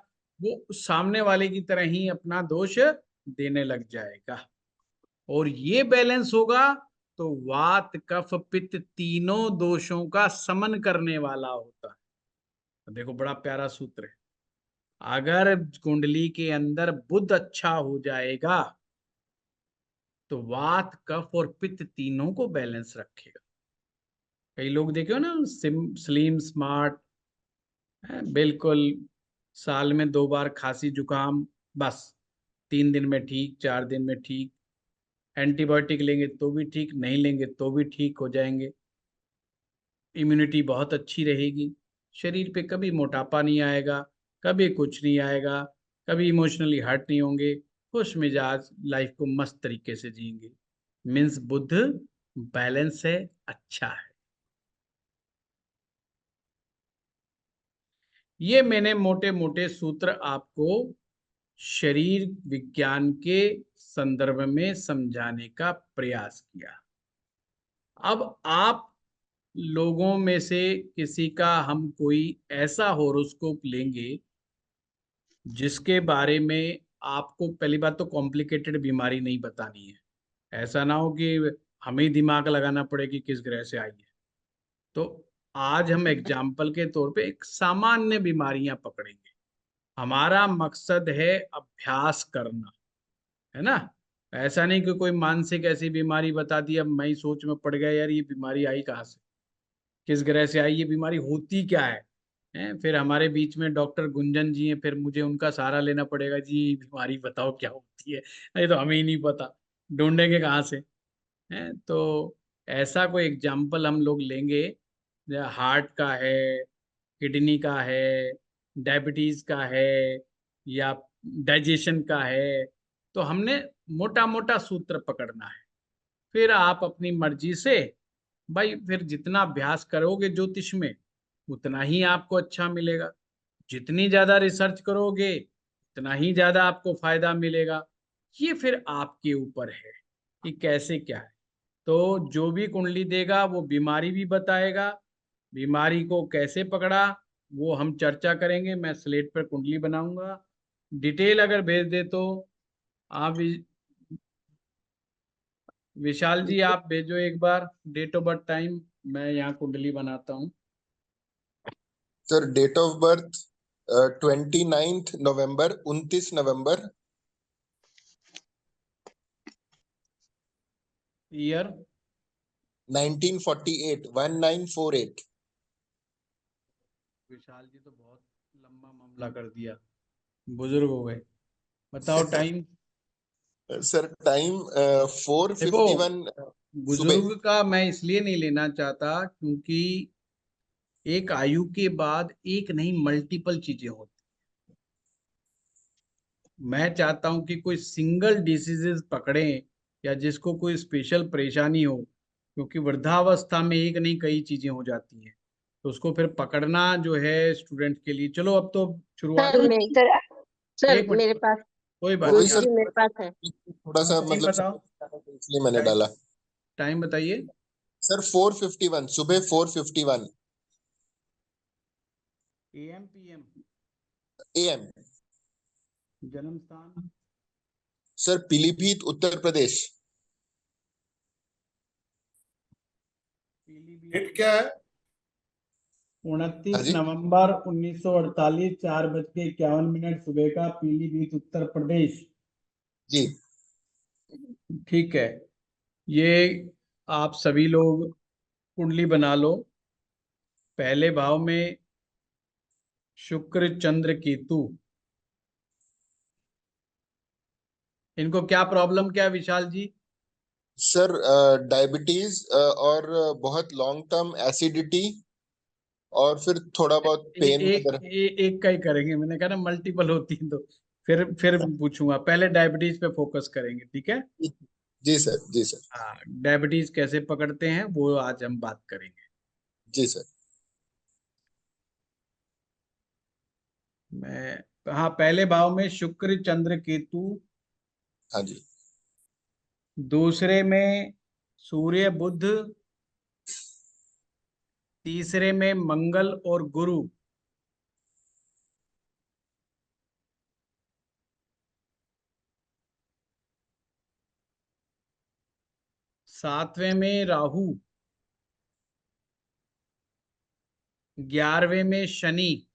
वो सामने वाले की तरह ही अपना दोष देने लग जाएगा। और ये बैलेंस होगा तो वात कफ पित्त तीनों दोषों का समन करने वाला होता है। तो देखो बड़ा प्यारा सूत्र है। अगर कुंडली के अंदर बुध अच्छा हो जाएगा तो वात कफ और पित्त तीनों को बैलेंस रखेगा। कई लोग देखे हो ना, स्लिम स्मार्ट, बिल्कुल, साल में 2 बार खांसी जुकाम, बस 3 दिन में ठीक, 4 दिन में ठीक, एंटीबायोटिक लेंगे तो भी ठीक, नहीं लेंगे तो भी ठीक हो जाएंगे, इम्यूनिटी बहुत अच्छी रहेगी, शरीर पे कभी मोटापा नहीं आएगा, कभी कुछ नहीं आएगा, कभी इमोशनली हर्ट नहीं होंगे, खुश मिजाज लाइफ को मस्त तरीके से जिएंगे। मीन्स बुध बैलेंस है, अच्छा है। ये मैंने मोटे मोटे सूत्र आपको शरीर विज्ञान के संदर्भ में समझाने का प्रयास किया। अब आप लोगों में से किसी का हम कोई ऐसा होरोस्कोप लेंगे जिसके बारे में आपको पहली बात तो कॉम्प्लिकेटेड बीमारी नहीं बतानी है। ऐसा ना हो कि हमें ही दिमाग लगाना पड़े कि किस ग्रह से आई है। तो आज हम एग्जाम्पल के तौर पे एक सामान्य बीमारियां पकड़ेंगे। हमारा मकसद है अभ्यास करना, है ना। ऐसा नहीं कि कोई मानसिक ऐसी बीमारी बता दी, अब मैं ही सोच में पड़ गया यार ये बीमारी आई कहाँ से, किस ग्रह से आई, ये बीमारी होती क्या है। हैं। फिर हमारे बीच में डॉक्टर गुंजन जी हैं, फिर मुझे उनका सहारा लेना पड़ेगा, जी बीमारी बताओ क्या होती है, ये तो हमें ही नहीं पता, ढूंढेंगे कहाँ से। हैं तो ऐसा कोई एग्जाम्पल हम लोग लेंगे, हार्ट का है, किडनी का है, डायबिटीज का है, या डाइजेशन का है, तो हमने मोटा मोटा सूत्र पकड़ना है। फिर आप अपनी मर्जी से भाई, फिर जितना अभ्यास करोगे ज्योतिष में उतना ही आपको अच्छा मिलेगा, जितनी ज्यादा रिसर्च करोगे उतना ही ज्यादा आपको फायदा मिलेगा। ये फिर आपके ऊपर है कि कैसे क्या है। तो जो भी कुंडली देगा वो बीमारी भी बताएगा, बीमारी को कैसे पकड़ा वो हम चर्चा करेंगे। मैं स्लेट पर कुंडली बनाऊंगा, डिटेल अगर भेज दे तो आप विशाल जी आप भेजो एक बार डेट ऑफ बर्थ टाइम, मैं यहाँ कुंडली बनाता हूँ। सर डेट ऑफ बर्थ 29 नवंबर, 29 नवंबर। ईयर 1948, 1948। विशाल जी तो बहुत लंबा मामला कर दिया, बुजुर्ग हो गए। बताओ टाइम। सर टाइम देखो 4:51 सुबह। बुजुर्ग का मैं इसलिए नहीं लेना चाहता क्योंकि एक आयु के बाद एक नहीं मल्टीपल चीजें होती। मैं चाहता हूं कि कोई सिंगल डिसीजेस पकड़े या जिसको कोई स्पेशल परेशानी हो, क्योंकि वृद्धावस्था में एक नहीं कई चीजें हो जाती हैं, तो उसको फिर पकड़ना जो है स्टूडेंट के लिए। चलो अब तो शुरुआत सर सर एक मिनट मेरे पास कोई बात वही नहीं सर, कुर्सी मेरे पास है। थोड़ा आप सा टाइम मतलब बताओ, इसलिए मैंने टाइम डाला। टाइम बताइए। सर 4:51 सुबह, 4:51 AM PM। AM। जन्म स्थान। सर पीलीभीत, उत्तर प्रदेश। पीलीभीत। डेट क्या है? 29 हाँ जी नवंबर 1948, 4:51 सुबह का, पीलीभीत उत्तर प्रदेश। जी। ठीक है, ये आप सभी लोग कुंडली बना लो। पहले भाव में शुक्र चंद्र केतु, इनको क्या प्रॉब्लम क्या है विशाल जी? सर डायबिटीज और बहुत लॉन्ग टर्म एसिडिटी, और फिर थोड़ा बहुत पेन वगैरह। एक का ही करेंगे, मैंने कहा ना मल्टीपल होती है तो फिर पूछूंगा। पहले डायबिटीज पे फोकस करेंगे, ठीक है। जी सर, जी सर। हाँ, डायबिटीज कैसे पकड़ते हैं वो आज हम बात करेंगे। जी सर। मैं हाँ, पहले भाव में शुक्र चंद्र केतु, हाँ जी। दूसरे में सूर्य बुध, तीसरे में मंगल और गुरु, सातवें में राहु, 11वें में शनि।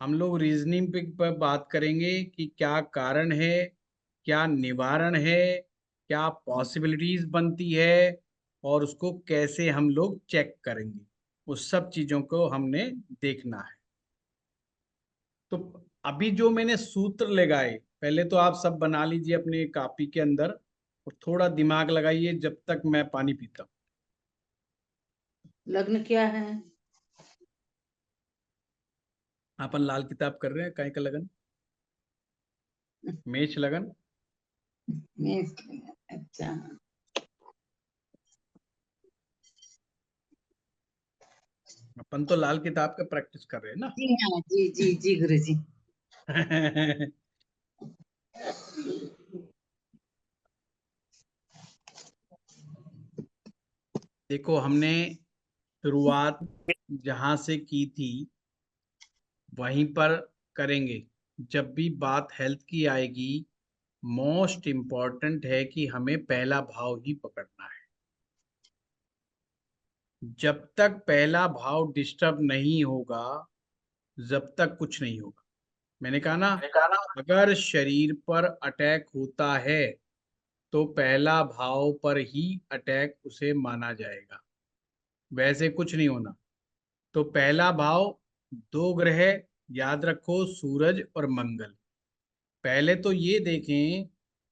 हम लोग रीजनिंग पर बात करेंगे कि क्या कारण है, क्या निवारण है, क्या पॉसिबिलिटीज बनती है, और उसको कैसे हम लोग चेक करेंगे, उस सब चीजों को हमने देखना है। तो अभी जो मैंने सूत्र लगाए, पहले तो आप सब बना लीजिए अपने कॉपी के अंदर, और थोड़ा दिमाग लगाइए जब तक मैं पानी पीता हूँ। लग्न क्या है? अपन लाल किताब कर रहे हैं, काय का लगन? मेष लगन। मेष। अच्छा। अपन तो लाल किताब का प्रैक्टिस कर रहे हैं ना। जी हाँ, जी जी जी गुरु जी। देखो हमने शुरुआत जहां से की थी वहीं पर करेंगे। जब भी बात हेल्थ की आएगी, मोस्ट इम्पॉर्टेंट है कि हमें पहला भाव ही पकड़ना है। जब तक पहला भाव डिस्टर्ब नहीं होगा, जब तक कुछ नहीं होगा। मैंने कहा ना, अगर शरीर पर अटैक होता है तो पहला भाव पर ही अटैक उसे माना जाएगा, वैसे कुछ नहीं होना। तो पहला भाव, दो ग्रह याद रखो, सूरज और मंगल। पहले तो ये देखें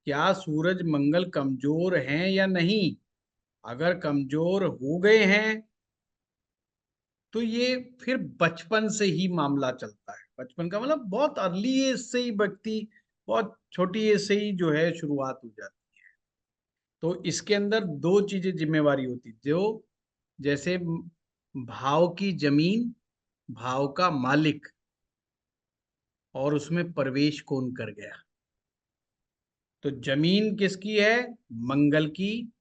क्या सूरज मंगल कमजोर हैं या नहीं। अगर कमजोर हो गए हैं तो ये फिर बचपन से ही मामला चलता है। बचपन का मतलब बहुत अर्ली एज से ही, व्यक्ति बहुत छोटी एज से ही जो है शुरुआत हो जाती है। तो इसके अंदर दो चीजें जिम्मेवारी होती, जो जैसे भाव की जमीन, भाव का मालिक, और उसमें प्रवेश कौन कर गया। तो जमीन किसकी है? मंगल की।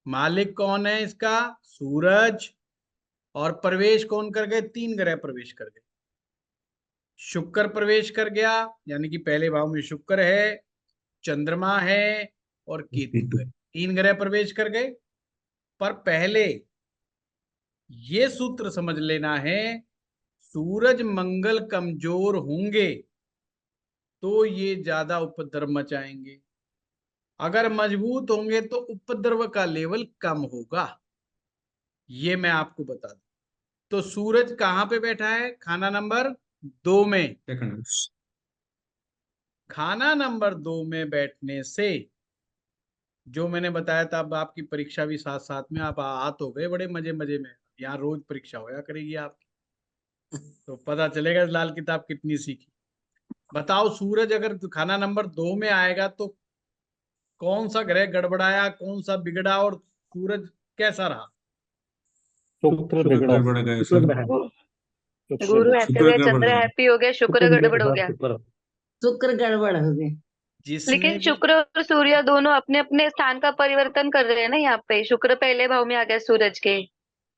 मालिक कौन है इसका? सूरज। और प्रवेश कौन कर गए? तीन ग्रह प्रवेश कर गए। शुक्र प्रवेश कर गया, यानी कि पहले भाव में शुक्र है, चंद्रमा है और केतु है। तीन ग्रह प्रवेश कर गए। पर पहले ये सूत्र समझ लेना है, सूरज मंगल कमजोर होंगे तो ये ज्यादा उपद्रव मचाएंगे, अगर मजबूत होंगे तो उपद्रव का लेवल कम होगा। ये मैं आपको बता दूं। तो सूरज कहां पे बैठा है? खाना नंबर 2 में। खाना नंबर 2 में बैठने से जो मैंने बताया था, अब आपकी परीक्षा भी साथ साथ में, आप आ तो गए बड़े मजे मजे में। यहाँ रोज परीक्षा होया करेगी आपकी, तो पता चलेगा लाल किताब कितनी सीखी। बताओ, सूरज अगर खाना नंबर 2 में आएगा तो कौन सा ग्रह गड़बड़ाया, कौन सा बिगड़ा, और सूरज कैसा रहा? शुक्र बिगड़ा, गड़बड़ गए सर। गुरु हैप्पी हो गया, गड़बड़ चंद्र गए। हैप्पी हो गया, शुक्र गड़बड़ हो गया। शुक्र गड़बड़ हो गए। जिसने लेकिन भी शुक्र और सूर्य दोनों अपने अपने स्थान का परिवर्तन कर रहे हैं ना। यहाँ पे शुक्र पहले भाव में आ गया सूरज के।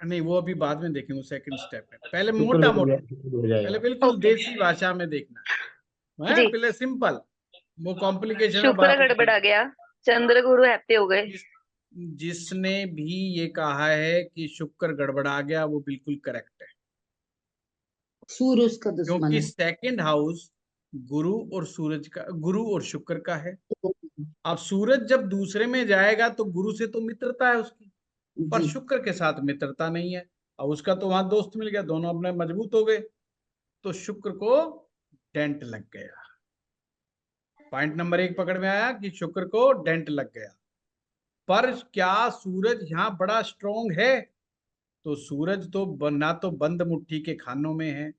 नहीं, वो अभी बाद में देखेंगे, सेकंड स्टेप में। पहले मोटा मोटा, पहले बिल्कुल ओके देसी भाषा में देखना है, जी। पहले सिंपल, वो कॉम्प्लिकेशन में शुक्र बाद में गड़बड़ा देखेंगे। गया, चंद्र गुरु हैप्पी हो गए। जिसने भी ये कहा है कि शुक्र गड़बड़ा गया, वो बिल्कुल करेक्ट है, सूर्य उसका दुश्मन क्योंकि है। सेकंड हाउस गुरु और सूरज का, गुरु और शुक्र का है। अब सूरज जब दूसरे में जाएगा तो गुरु से तो मित्रता है उसकी, पर जी शुक्र के साथ मित्रता नहीं है। अब उसका तो वहां दोस्त मिल गया, दोनों अपने मजबूत हो गए, तो शुक्र को डेंट लग गया। पॉइंट नंबर 1 पकड़ में आया कि शुक्र को डेंट लग गया। पर क्या सूरज यहाँ बड़ा स्ट्रोंग है? तो सूरज तो ना तो बंद मुट्ठी के खानों में है,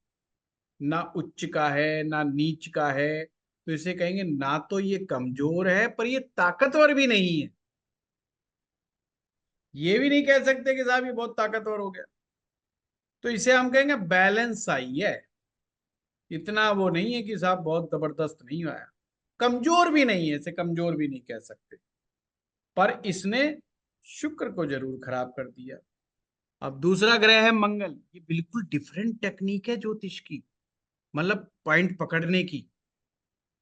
ना उच्च का है, ना नीच का है। तो इसे कहेंगे ना तो ये कमजोर है, पर ये ताकतवर भी नहीं है। ये भी नहीं कह सकते कि साहब ये बहुत ताकतवर हो गया। तो इसे हम कहेंगे बैलेंस आई है। इतना वो नहीं है कि साहब बहुत जबरदस्त नहीं आया, कमजोर भी नहीं है, इसे कमजोर भी नहीं कह सकते। पर इसने शुक्र को जरूर खराब कर दिया। अब दूसरा ग्रह है मंगल। ये बिल्कुल डिफरेंट टेक्निक है ज्योतिष की, मतलब पॉइंट पकड़ने की।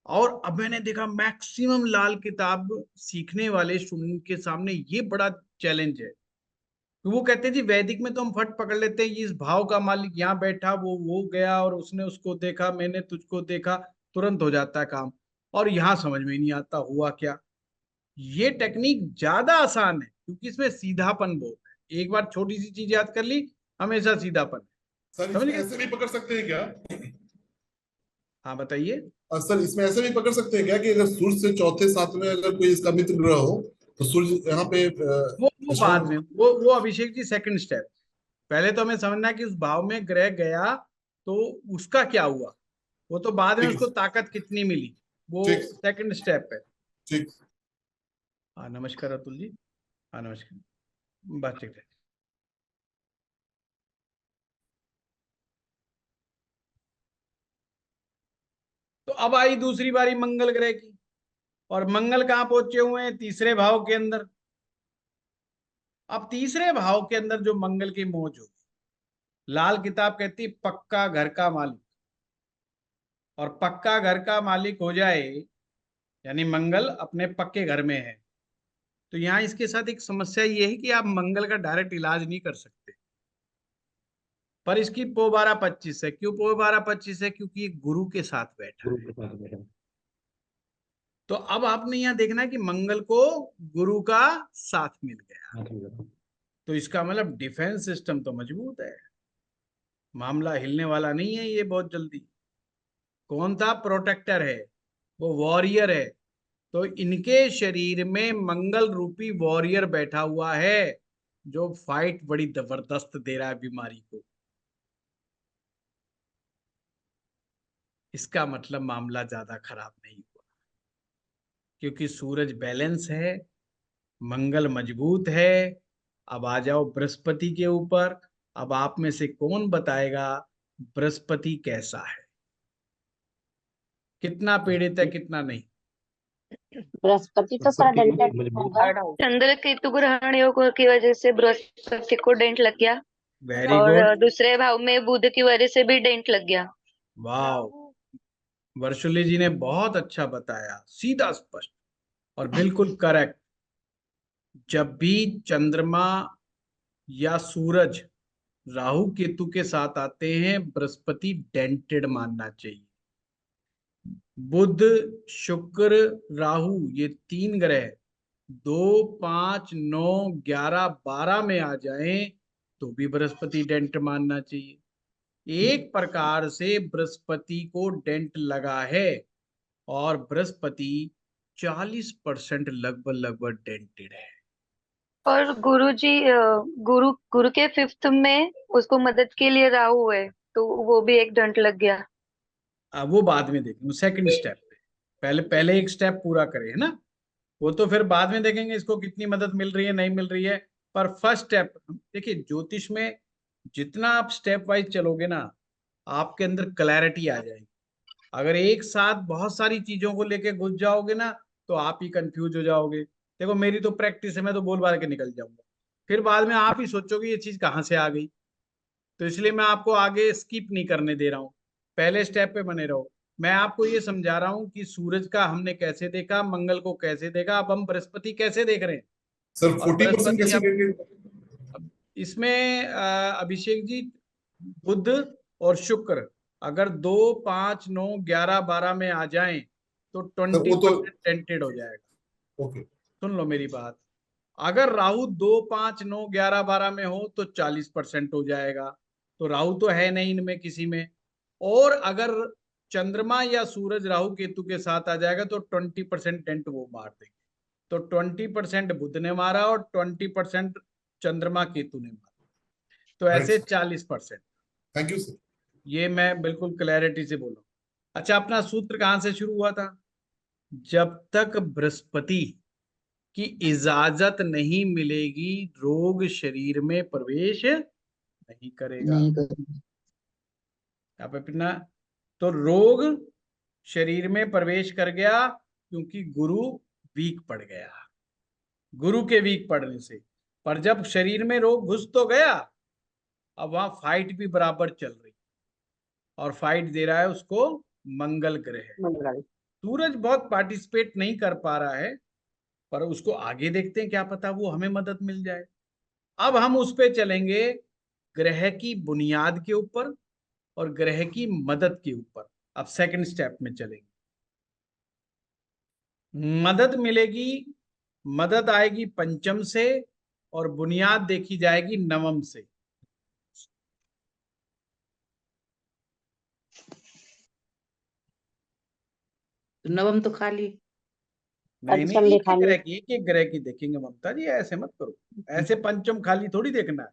और अब मैंने देखा मैक्सिमम लाल किताब सीखने वाले स्टूडेंट के सामने ये बड़ा चैलेंज है। तो वो कहते हैं जी वैदिक में तो हम फट पकड़ लेते हैं, इस भाव का मालिक यहाँ बैठा, वो गया और उसने उसको देखा, मैंने तुझको देखा, तुरंत हो जाता है काम। और यहाँ समझ में नहीं आता हुआ क्या। ये टेक्निक ज्यादा आसान है क्योंकि इसमें सीधापन बहुत है। एक बार छोटी सी चीज याद कर ली, हमेशा सीधापन। सर समझ इसमें गए? ऐसे भी पकड़ सकते हैं क्या? हाँ बताइए। सर इसमें ऐसे भी पकड़ सकते हैं क्या कि अगर सूर्य से चौथे साथ में अगर कोई इसका मित्र ग्रह हो तो सूर्य यहाँ पे वो बाद में, वो अभिषेक जी सेकंड स्टेप। पहले तो हमें समझना है कि उस भाव में ग्रह गया तो उसका क्या हुआ, वो तो बाद में ठीक उसको ताकत कितनी मिली, वो ठीक सेकंड स्टेप है। ठीक। हाँ नमस्कार अतुल जी। हाँ नमस्कार, बात ठीक है। तो अब आई दूसरी बारी मंगल ग्रह की, और मंगल कहाँ पहुंचे हुए हैं? तीसरे भाव के अंदर। अब तीसरे भाव के अंदर जो मंगल की मौज होगी, लाल किताब कहती है पक्का घर का मालिक। और पक्का घर का मालिक हो जाए यानी मंगल अपने पक्के घर में है, तो यहाँ इसके साथ एक समस्या ये है कि आप मंगल का डायरेक्ट इलाज नहीं कर सकते। पर इसकी पो 12-25 है। क्यों पो 12-25 है? क्योंकि ये गुरु के साथ बैठा है। तो अब आपने यहाँ देखना है कि मंगल को गुरु का साथ मिल गया, तो इसका मतलब डिफेंस सिस्टम तो मजबूत है। मामला हिलने वाला नहीं है ये बहुत जल्दी। कौन था? प्रोटेक्टर है, वो वॉरियर है। तो इनके शरीर में मंगल रूपी वॉरियर बैठा हुआ है जो फाइट बड़ी जबरदस्त दे रहा है बीमारी को। इसका मतलब मामला ज्यादा खराब नहीं हुआ, क्योंकि सूरज बैलेंस है, मंगल मजबूत है। अब आ जाओ बृहस्पति के ऊपर। अब आप में से कौन बताएगा बृहस्पति कैसा है, कितना पीड़ित है कितना नहीं? बृहस्पति तो सर डेल्टा मजबूत होगा। चंद्र केतु ग्रहण योग की वजह से बृहस्पति को डेंट लग गया, वेरी और गुड, दूसरे भाव में बुध की वजह से भी डेंट लग गया। वाह। वर्षुली जी ने बहुत अच्छा बताया, सीधा स्पष्ट और बिल्कुल करेक्ट। जब भी चंद्रमा या सूरज राहु केतु के साथ आते हैं, बृहस्पति डेंटेड मानना चाहिए। बुध, शुक्र, राहु, ये 3 ग्रह 2, 5, 9, 11, 12 में आ जाएं तो भी बृहस्पति डेंट मानना चाहिए। एक प्रकार से बृहस्पति को डेंट लगा है, और बृहस्पति 40% लगभग डेंटेड है। और गुरु जी, गुरु के 5th में उसको मदद के लिए राहु है, तो वो भी एक डेंट लग गया। अब वो बाद में देखेंगे, सेकंड स्टेप पे। पहले एक स्टेप पूरा करें, है ना? वो तो फिर बाद में देखेंगे इसको कितनी मदद मिल रही है नहीं मिल रही है। पर फर्स्ट स्टेप देखिए, ज्योतिष में जितना आप स्टेप वाइज चलोगे ना, आपके अंदर क्लैरिटी आ जाएगी। अगर एक साथ बहुत सारी चीजों को लेके घुस जाओगे ना, तो आप ही कंफ्यूज हो जाओगे। देखो मेरी तो प्रैक्टिस है, मैं तो बोल बाल के निकल जाऊंगा, फिर बाद में आप ही सोचोगे ये चीज कहाँ से आ गई। तो इसलिए मैं आपको आगे स्किप नहीं करने दे रहा हूँ, पहले स्टेप पे बने रहो। मैं आपको ये समझा रहा हूँ कि सूरज का हमने कैसे देखा, मंगल को कैसे देखा, अब हम बृहस्पति कैसे देख रहे हैं। सर और 40% कैसे बृहस्पति देंगे? अब इसमें अभिषेक जी, बुध और शुक्र अगर 2, 5, 9, 11, 12 में आ जाएं तो सर वो 20% तो टेंटेड हो जाएगा। ओके। सुन लो मेरी बात। अगर राहु 2, 5, 9, 11, 12 में हो तो 40% हो जाएगा। तो राहु तो है नहीं इनमें किसी में। और अगर चंद्रमा या सूरज राहु केतु के साथ आ जाएगा तो 20% डेंट वो मार देंगे। तो 20% बुध ने मारा और 20% चंद्रमा केतु ने मारा, तो ऐसे 40%। Thank you sir. ये मैं बिल्कुल क्लैरिटी से बोला। अच्छा, अपना सूत्र कहां से शुरू हुआ था? जब तक बृहस्पति की इजाजत नहीं मिलेगी, रोग शरीर में प्रवेश नहीं करेगा। नहीं करेंगे। यहाँ पे पिना, तो रोग शरीर में प्रवेश कर गया क्योंकि गुरु वीक पड़ गया, गुरु के वीक पड़ने से। पर जब शरीर में रोग घुस तो गया, अब वहां फाइट भी बराबर चल रही, और फाइट दे रहा है उसको मंगल ग्रह। सूरज बहुत पार्टिसिपेट नहीं कर पा रहा है, पर उसको आगे देखते हैं, क्या पता वो हमें मदद मिल जाए। अब हम उस पे चलेंगे ग्रह की बुनियाद के ऊपर और ग्रह की मदद के ऊपर। अब सेकंड स्टेप में चलेंगे। मदद मिलेगी, मदद आएगी पंचम से, और बुनियाद देखी जाएगी नवम से। तो नवम तो खाली। नहीं पंचम नहीं, दिखानी। एक एक ग्रह की देखेंगे ममता जी, ऐसे मत करो। ऐसे पंचम खाली थोड़ी देखना है।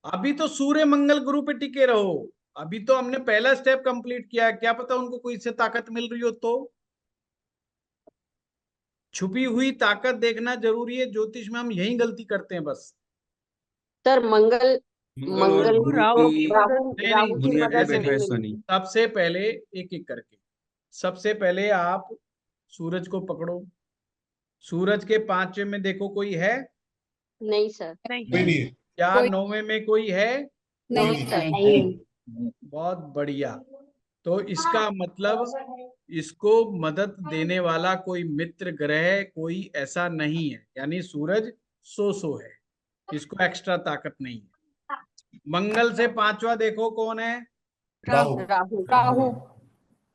अभी तो सूर्य मंगल गुरु पे टिके रहो। अभी तो हमने पहला स्टेप कंप्लीट किया है, क्या पता उनको कोई से ताकत मिल रही हो तो। छुपी हुई ताकत देखना जरूरी है, ज्योतिष में हम यही गलती करते हैं बस। सर मंगल मंगल गुरु राहु की नहीं नहीं, की बुनियाद पे मदद ऐसे बैठा है नहीं शनि। मिली। सबसे पहले एक एक करके। सबसे पहले आप सूरज को पकड़ो। सूरज के 5वें में देखो कोई है? नहीं सर। कोई नहीं है। क्या 9वें में कोई है? नहीं है। नहीं। बहुत बढ़िया। तो इसका मतलब इसको मदद देने वाला कोई मित्र ग्रह कोई ऐसा नहीं है, यानी सूरज सो है, इसको एक्स्ट्रा ताकत नहीं है। मंगल से 5वां देखो कौन है? राहु। राहु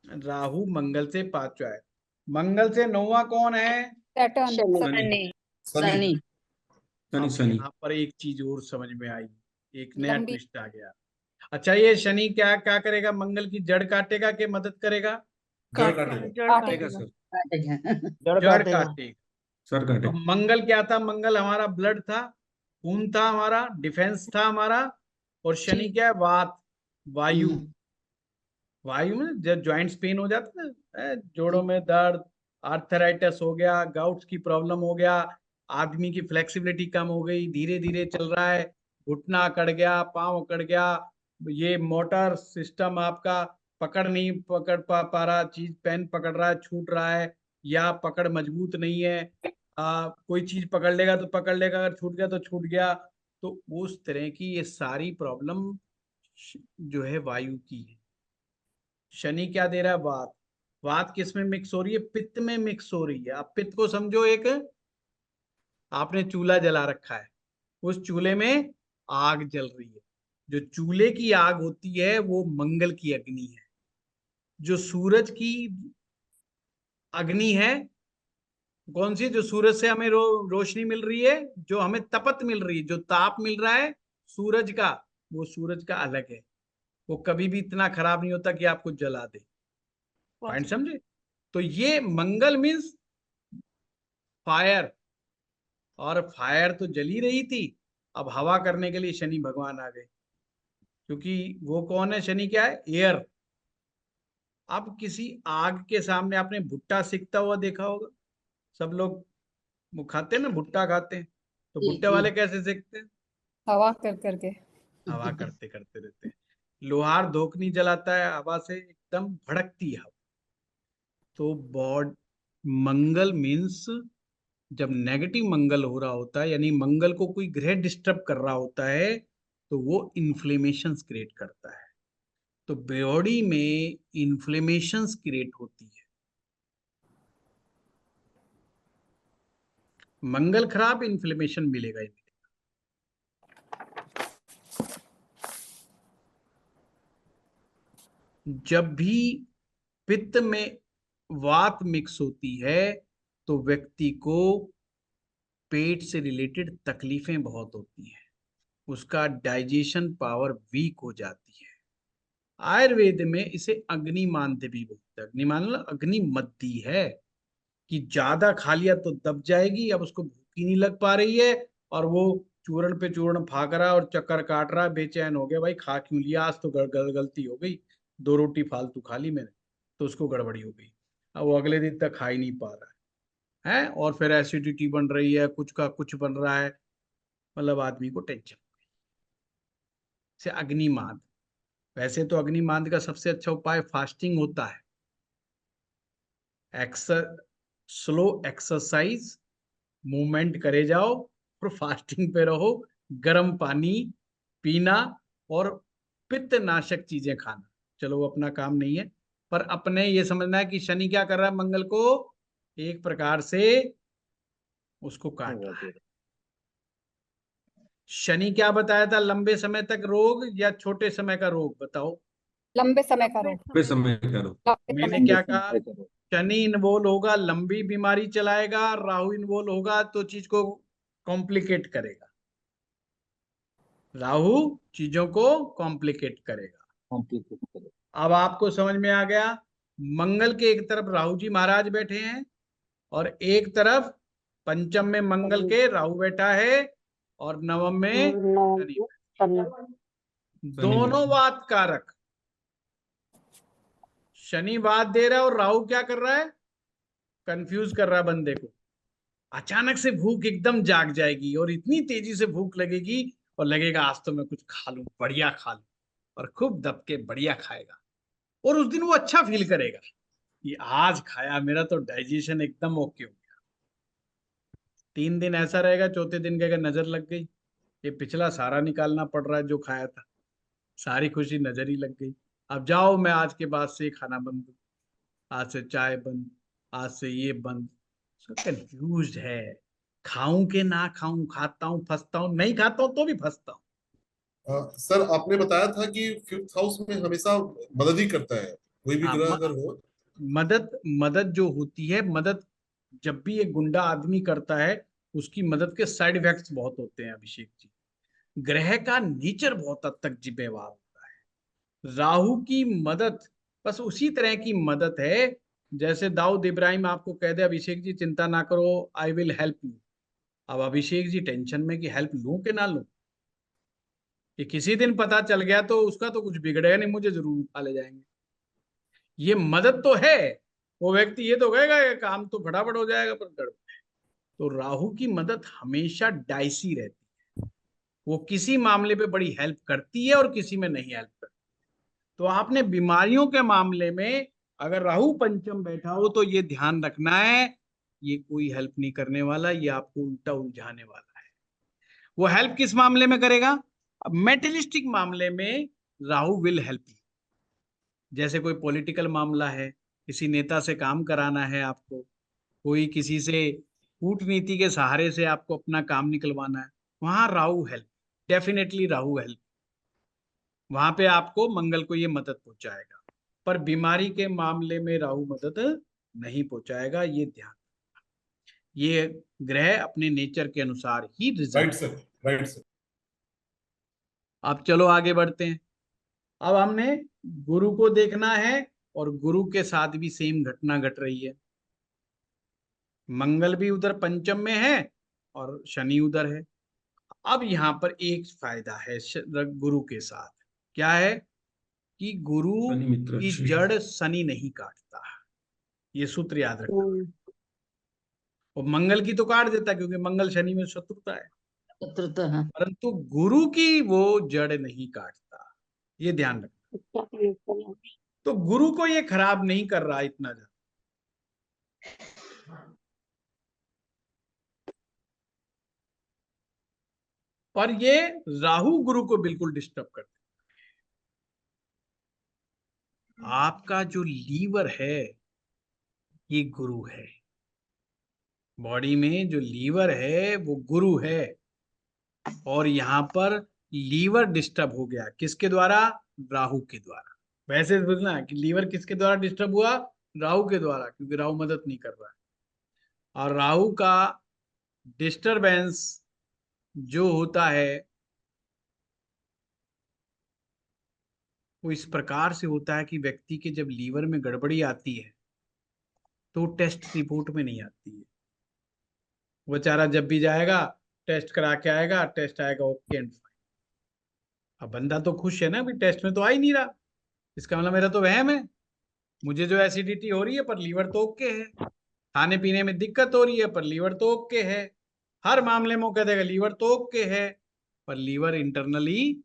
राहु मंगल से 5वां है। मंगल से 9वां कौन है? शनि शनि। शनि। अब शनि। यहाँ पर एक चीज और समझ में आई, एक नया ट्विस्ट आ गया। अच्छा, ये शनि क्या क्या करेगा? मंगल की जड़ काटेगा कि मदद करेगा? जड़ काटेगा। काटेगा सर काटेगा। जड़ जड़ काटेगा। काटेगा। सर काटे। अब मंगल क्या था? मंगल हमारा ब्लड था, खून था, हमारा डिफेंस था हमारा। और शनि क्या है? वात, वायु। वायु में जब जॉइंट्स पेन हो जाता है ना, जोड़ों में दर्द, आर्थराइटिस हो गया, गाउट्स की प्रॉब्लम हो गया, आदमी की फ्लेक्सिबिलिटी कम हो गई, धीरे धीरे चल रहा है, घुटना अकड़ गया, पाँव अकड़ गया, ये मोटर सिस्टम आपका पकड़ नहीं पकड़ पा रहा, चीज पेन पकड़ रहा है छूट रहा है, या पकड़ मजबूत नहीं है, कोई चीज पकड़ लेगा तो पकड़ लेगा, अगर छूट गया तो छूट गया। तो उस तरह की ये सारी प्रॉब्लम जो है वायु की है। शनि क्या दे रहा है? वात। वात किस में मिक्स हो रही है? पित्त में मिक्स हो रही है। आप पित्त को समझो, एक आपने चूल्हा जला रखा है, उस चूल्हे में आग जल रही है। जो चूल्हे की आग होती है वो मंगल की अग्नि है। जो सूरज की अग्नि है कौन सी? जो सूरज से हमें रोशनी मिल रही है, जो हमें तपत मिल रही है, जो ताप मिल रहा है सूरज का, वो सूरज का अलग है। वो कभी भी इतना खराब नहीं होता कि आपको जला दे। पॉइंट समझे? तो ये मंगल मीन्स फायर, और फायर तो जली रही थी, अब हवा करने के लिए शनि भगवान आ गए। क्योंकि वो कौन है? शनि क्या है? एयर। अब किसी आग के सामने आपने भुट्टा सिकता हुआ देखा होगा, सब लोग वो खाते हैं ना, भुट्टा खाते हैं, तो जी भुट्टे जी। वाले कैसे सेकते हैं? हवा कर करके। हवा करते करते रहते हैं। लोहार धोखनी जलाता है हवा से, एकदम भड़कती है हवा। तो बॉड मंगल मीन्स जब नेगेटिव मंगल हो रहा होता है, यानी मंगल को कोई ग्रह डिस्टर्ब कर रहा होता है, तो वो इन्फ्लेमेशन क्रिएट करता है। तो बॉडी में इन्फ्लेमेशन क्रिएट होती है। मंगल खराब, इन्फ्लेमेशन मिलेगा ही मिलेगा। जब भी पित्त में वात मिक्स होती है तो व्यक्ति को पेट से रिलेटेड तकलीफें बहुत होती हैं, उसका डाइजेशन पावर वीक हो जाती है। आयुर्वेद में इसे अग्नि मानते भी बोलते हैं। अग्नि मान लो, अग्नि मद्दी है कि ज्यादा खा लिया तो दब जाएगी, अब उसको भूख ही नहीं लग पा रही है, और वो चूर्ण पे चूर्ण फाक रहा है और चक्कर काट रहा है, बेचैन हो गया, भाई खा क्यों लिया, आज तो गलती हो गई, 2 रोटी फालतू खा ली मैंने, तो उसको गड़बड़ी हो गई। अब वो अगले दिन तक खा ही नहीं पा रहा है, और फिर एसिडिटी बन रही है, कुछ का कुछ बन रहा है, मतलब आदमी को टेंशन से अग्निमाद। वैसे तो अग्निमाद का सबसे अच्छा उपाय फास्टिंग होता है। स्लो एक्सरसाइज, मूवमेंट करे जाओ और फास्टिंग पे रहो, गर्म पानी पीना और पित्त नाशक चीजें खाना। चलो वो अपना काम नहीं है, पर अपने ये समझना है कि शनि क्या कर रहा है? मंगल को एक प्रकार से उसको काट रहा है। शनि क्या बताया था? लंबे समय तक रोग या छोटे समय का रोग? बताओ। लंबे समय का रोग। वे समय करो। लंबे मैंने समय क्या कहा? शनि इन्वॉल्व होगा, लंबी बीमारी चलाएगा, राहु इन्वॉल्व होगा तो चीज को कॉम्प्लिकेट करेगा। राहु चीजों को कॉम्प्लिकेट करेगा। अब आपको समझ में आ गया? मंगल के एक तरफ राहु जी महाराज बैठे हैं, और एक तरफ पंचम में मंगल के राहु बैठा है, और नवम में शनि। दोनों वात कारक। शनि वात दे रहा है और राहु क्या कर रहा है? कंफ्यूज कर रहा है बंदे को। अचानक से भूख एकदम जाग जाएगी, और इतनी तेजी से भूख लगेगी, और लगेगा आज तो मैं कुछ खा लूं, बढ़िया खा लूं, और खूब दब के बढ़िया खाएगा, और उस दिन वो अच्छा फील करेगा कि आज खाया, मेरा तो डाइजेशन एकदम ओके हो गया। 3 दिन ऐसा रहेगा, चौथे दिन कहेगा नजर लग गई, ये पिछला सारा निकालना पड़ रहा है जो खाया था, सारी खुशी नजर ही लग गई। अब जाओ, मैं आज के बाद से खाना बंद, आज से चाय बंद, आज से ये बंद। सब कंफ्यूज है, खाऊं के ना खाऊं, खाता हूं फंसता हूं, नहीं खाता हूं तो भी फंसता हूं। सर आपने बताया था कि फिफ्थ हाउस में हमेशा मदद ही करता है, कोई भी हाँ, ग्रह अगर हो। मदद, मदद जो होती है, मदद जब भी एक गुंडा आदमी करता है, उसकी मदद के साइड इफेक्ट्स बहुत होते हैं अभिषेक जी। ग्रह का नेचर बहुत हद तक जिम्मेवार होता है। राहु की मदद बस उसी तरह की मदद है जैसे दाऊद इब्राहिम आपको कह दे अभिषेक जी चिंता ना करो, आई विल हेल्प यू। अब अभिषेक जी टेंशन में कि हेल्प लूं कि ना लूं, कि किसी दिन पता चल गया तो उसका तो कुछ बिगड़ेगा नहीं, मुझे जरूर उठा ले जाएंगे। ये मदद तो है, वो व्यक्ति ये तो कहेगा कि काम तो फटाफट हो जाएगा पर गड़बड़। तो राहु की मदद हमेशा डाइसी रहती है, वो किसी मामले पे बड़ी हेल्प करती है और किसी में नहीं हेल्प करती। तो आपने बीमारियों के मामले में अगर राहु पंचम बैठा हो तो ये ध्यान रखना है, ये कोई हेल्प नहीं करने वाला, ये आपको उल्टा उलझाने वाला है। वो हेल्प किस मामले में करेगा? अब मेटेरियलिस्टिक मामले में राहु विल हेल्प यू। जैसे कोई पॉलिटिकल मामला है, किसी नेता से काम कराना है आपको, कोई किसी से कूटनीति के सहारे से आपको अपना काम निकलवाना है, वहां Rahu help, definitely Rahu help, वहां पे आपको मंगल को ये मदद पहुंचाएगा। पर बीमारी के मामले में राहु मदद नहीं पहुंचाएगा, ये ध्यान। ये ग्रह अपने नेचर के अनुसार ही right result. Sir, right sir. अब चलो आगे बढ़ते हैं। अब हमने गुरु को देखना है और गुरु के साथ भी सेम घटना घट रही है। मंगल भी उधर पंचम में है और शनि उधर है। अब यहाँ पर एक फायदा है गुरु के साथ, क्या है कि गुरु शनि मित्र की श्री। जड़ शनि नहीं काटता, ये सूत्र याद रखना। और मंगल की तो काट देता क्योंकि मंगल शनि में शत्रुता है, शत्रुता, हाँ। परंतु गुरु की वो जड़ नहीं काटता, ये ध्यान रखना। तो गुरु को ये खराब नहीं कर रहा इतना ज्यादा। और ये राहु गुरु को बिल्कुल डिस्टर्ब करता है। आपका जो लीवर है ये गुरु है, बॉडी में जो लीवर है वो गुरु है। और यहां पर लीवर डिस्टर्ब हो गया किसके द्वारा? राहु के द्वारा। वैसे समझना कि लीवर किसके द्वारा डिस्टर्ब हुआ? राहु के द्वारा, क्योंकि राहु मदद नहीं कर रहा है। और राहु का डिस्टरबेंस जो होता है वो इस प्रकार से होता है कि व्यक्ति के जब लीवर में गड़बड़ी आती है तो टेस्ट रिपोर्ट में नहीं आती है। वो बेचारा जब भी जाएगा टेस्ट करा के आएगा, टेस्ट आएगा ओके एंड फाइन। अब बंदा तो खुश है ना, भी टेस्ट में तो आ ही नहीं रहा, इसका मतलब मेरा तो वहम है, मुझे जो एसिडिटी हो रही है पर लीवर तो ओके है, खाने पीने में दिक्कत हो रही है पर लीवर तो ओके है, हर मामले में वो कह देगा लीवर तो ओके है, पर लीवर इंटरनली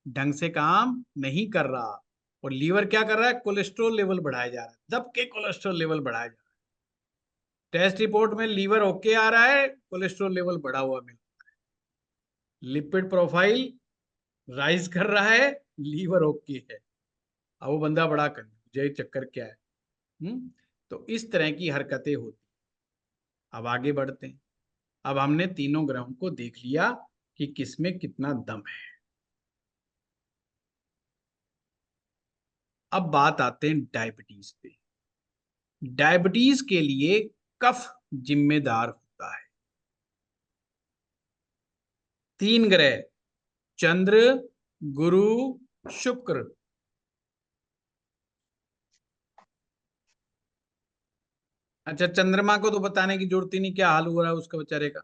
ढंग से काम नहीं कर रहा। और लीवर क्या कर रहा है? कोलेस्ट्रॉल लेवल बढ़ाया जा रहा है, दब के कोलेस्ट्रॉल लेवल बढ़ाया जा रहा है। टेस्ट रिपोर्ट में लीवर ओके आ रहा है, कोलेस्ट्रॉल लेवल बढ़ा हुआ मिल रहा है, लिपिड प्रोफाइल राइज कर रहा है, लीवर ओके है। अब वो बंदा बड़ा कंफ्यूज है, चक्कर क्या है। तो इस तरह की हरकतें होती। अब आगे बढ़ते हैं। अब हमने तीनों ग्रहों को देख लिया कि किसमें कितना दम है। अब बात आते हैं डायबिटीज पे। डायबिटीज के लिए कफ जिम्मेदार होता है। तीन ग्रह, चंद्र, गुरु, शुक्र। अच्छा, चंद्रमा को तो बताने की जरूरत ही नहीं, क्या हाल हो रहा है उसका बेचारे का।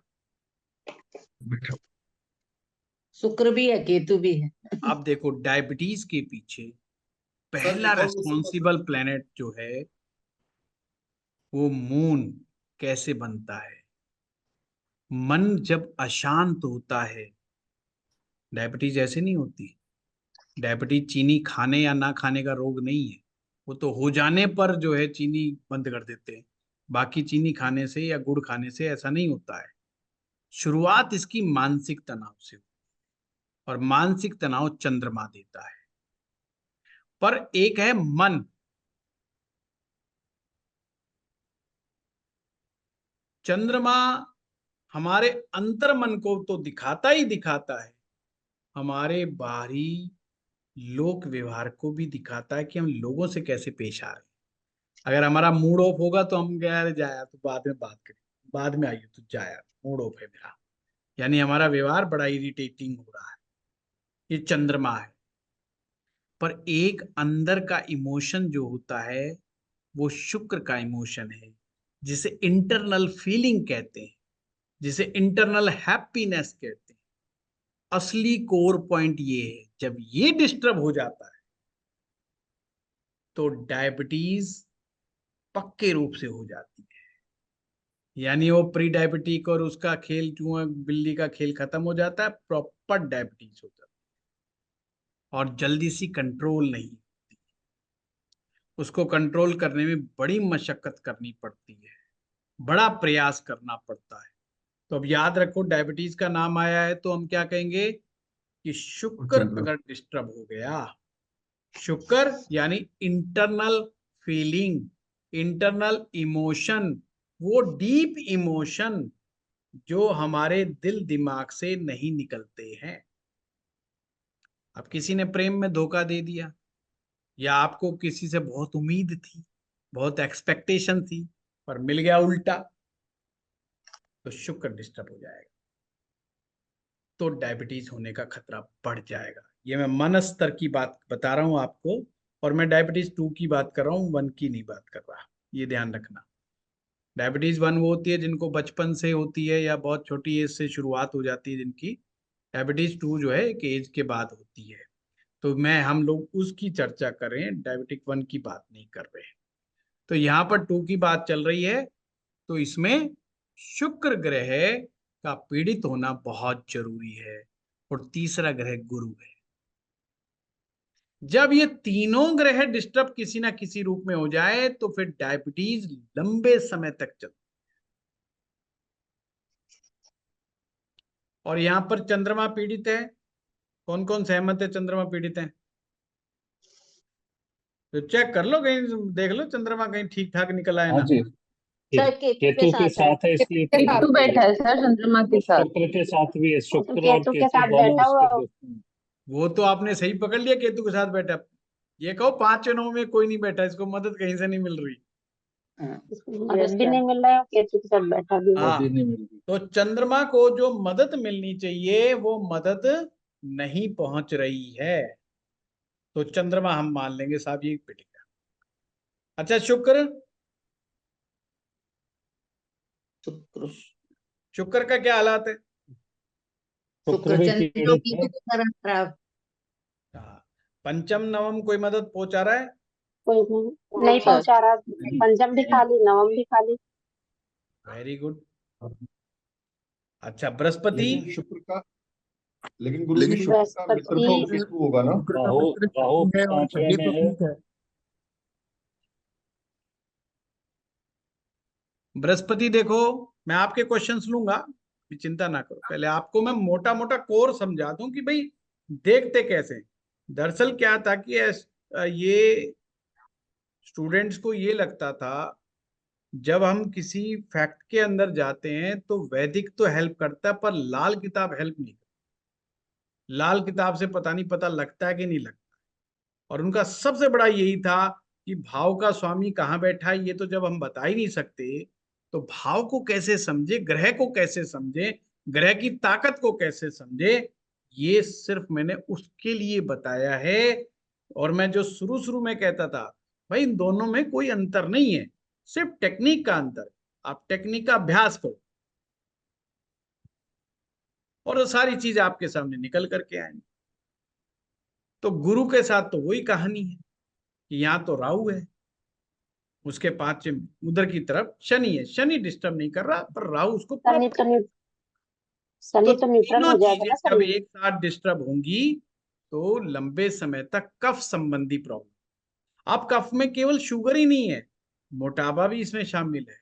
शुक्र भी है, केतु भी है। अब देखो डायबिटीज के पीछे सर पहला एक और क्वेश्चन था सर। रेस्पॉन्सिबल प्लेनेट जो है वो मून कैसे बनता है। मन जब अशांत होता है, डायबिटीज ऐसे नहीं होती। डायबिटीज चीनी खाने या ना खाने का रोग नहीं है, वो तो हो जाने पर जो है चीनी बंद कर देते हैं, बाकी चीनी खाने से या गुड़ खाने से ऐसा नहीं होता है। शुरुआत इसकी मानसिक तनाव से होती है, और मानसिक तनाव चंद्रमा देता है। पर एक है मन, चंद्रमा हमारे अंतर मन को तो दिखाता ही दिखाता है, हमारे बाहरी लोक व्यवहार को भी दिखाता है कि हम लोगों से कैसे पेश आ रहे हैं। अगर हमारा मूड ऑफ होगा तो हम क्या जाया तो बाद में बात करें, बाद में आइए तो जाया मूड ऑफ है मेरा, यानी हमारा व्यवहार बड़ा इरिटेटिंग हो रहा है, ये चंद्रमा है। पर एक अंदर का इमोशन जो होता है वो शुक्र का इमोशन है, जिसे इंटरनल फीलिंग कहते हैं, जिसे इंटरनल हैप्पीनेस कहते हैं। असली कोर पॉइंट ये है, जब ये डिस्टर्ब हो जाता है तो डायबिटीज पक्के रूप से हो जाती है। यानी वो प्री डायबिटिक और उसका खेल, चूहा बिल्ली का खेल खत्म हो जाता है, प्रॉपर डायबिटीज हो जाता है और जल्दी सी कंट्रोल नहीं होती। उसको कंट्रोल करने में बड़ी मशक्कत करनी पड़ती है, बड़ा प्रयास करना पड़ता है। तो अब याद रखो, डायबिटीज का नाम आया है तो हम क्या कहेंगे कि शुक्र अगर डिस्टर्ब हो गया, शुक्र यानी इंटरनल फीलिंग, इंटरनल इमोशन, वो डीप इमोशन जो हमारे दिल दिमाग से नहीं निकलते हैं। अब किसी ने प्रेम में धोखा दे दिया, या आपको किसी से बहुत उम्मीद थी, बहुत एक्सपेक्टेशन थी, पर मिल गया उल्टा, तो शुक्र डिस्टर्ब हो जाएगा, तो डायबिटीज होने का खतरा बढ़ जाएगा। ये मैं मन स्तर की बात बता रहा हूं आपको, और मैं डायबिटीज 2 की बात कर रहा हूं, 1 की नहीं बात कर रहा, ये ध्यान रखना। डायबिटीज 1 वो होती है जिनको बचपन से होती है या बहुत छोटी एज से शुरुआत हो जाती है जिनकी। डायबिटीज 2 जो है एक एज के बाद होती है। तो हम लोग उसकी चर्चा करें, डायबिटिक 1 की बात नहीं कर रहे। तो यहाँ पर 2 की बात चल रही है, तो इसमें शुक्र ग्रह का पीड़ित होना बहुत जरूरी है, और तीसरा ग्रह गुरु है। जब ये तीनों ग्रह डिस्टर्ब किसी ना किसी रूप में हो जाए तो फिर डायबिटीज लंबे समय तक चलती। और यहां पर चंद्रमा पीड़ित है, कौन कौन सहमत है चंद्रमा पीड़ित है? तो चेक कर लो, कहीं देख लो चंद्रमा कहीं ठीक ठाक निकल आए हाँ ना। जी, सर केतु के साथ है इसलिए के साथ केतु बैठा है सर चंद्रमा के साथ। शुक्र के साथ भी है, शुक्र और केतु के केतु साथ दोनों बैठा हुआ उसके हो। दोस्त हैं। वो तो आपने सही पकड़ लिया, केतु के साथ बैठा। ये कहो 5 चुनाव में कोई नहीं बैठा, इसको मदद कहीं से नहीं मिल रही। हाँ, इसको मदद भी नहीं मिल रहा है, केतु के साथ बैठा भी है। वो भी हाँ, नहीं मिल रही। तो चंद्रमा को जो मदद मिलनी चाहिए वो मदद नहीं पहुंच रही है, तो चंद्रमा हम मान लेंगे साहब ये पिटेगा। अच्छा, शुक्र, शुक्र शुक्र का क्या हालात है? शुक्र शुक्र भी चंद्र पीड़ित केतु है। की तरह खराब। हाँ, पंचम नवम कोई मदद पहुंचा रहा है? कोई नहीं पहुंचा रहा। पंचम भी खाली, नवम भी खाली। Very good. अच्छा, बृहस्पति? लेकिन शुक्र का लेकिन गुरु जी शुक्र का मित्र बृहस्पति तो केतु होगा ना। शुक्र का राहु मित्र राहु शनि है और 5वें शनि में तो है। ठीक है। बृहस्पति देखो, मैं आपके क्वेश्चंस लूंगा, चिंता ना करो, पहले आपको मैं मोटा मोटा कोर समझा दूं कि भाई देखते कैसे। दरअसल क्या था कि ये स्टूडेंट्स को ये लगता था, जब हम किसी फैक्ट के अंदर जाते हैं तो वैदिक तो हेल्प करता है पर लाल किताब हेल्प नहीं करती। लाल किताब से पता नहीं पता लगता है कि नहीं लगता। और उनका सबसे बड़ा यही था कि भाव का स्वामी कहाँ बैठा है ये तो जब हम बता ही नहीं सकते, तो भाव को कैसे समझे, ग्रह को कैसे समझे, ग्रह की ताकत को कैसे समझे, ये सिर्फ मैंने उसके लिए बताया है। और मैं जो शुरू शुरू में कहता था, भाई इन दोनों में कोई अंतर नहीं है, सिर्फ टेक्निक का अंतर। आप टेक्निक का अभ्यास करो और वो सारी चीज आपके सामने निकल करके आएंगी। तो गुरु के साथ तो वही कहानी है कि यहाँ तो राहु है, उसके 5 उधर की तरफ शनि है। शनि डिस्टर्ब नहीं कर रहा पर राहु उसको शनि प्रॉपर। तो तो शनि तो न्यूट्रल तीनों हो जाएगा चीजें ना जब शनि। एक साथ डिस्टर्ब होंगी तो लंबे समय तक कफ संबंधी प्रॉब्लम। अब कफ में केवल शुगर ही नहीं है, मोटापा भी इसमें शामिल है,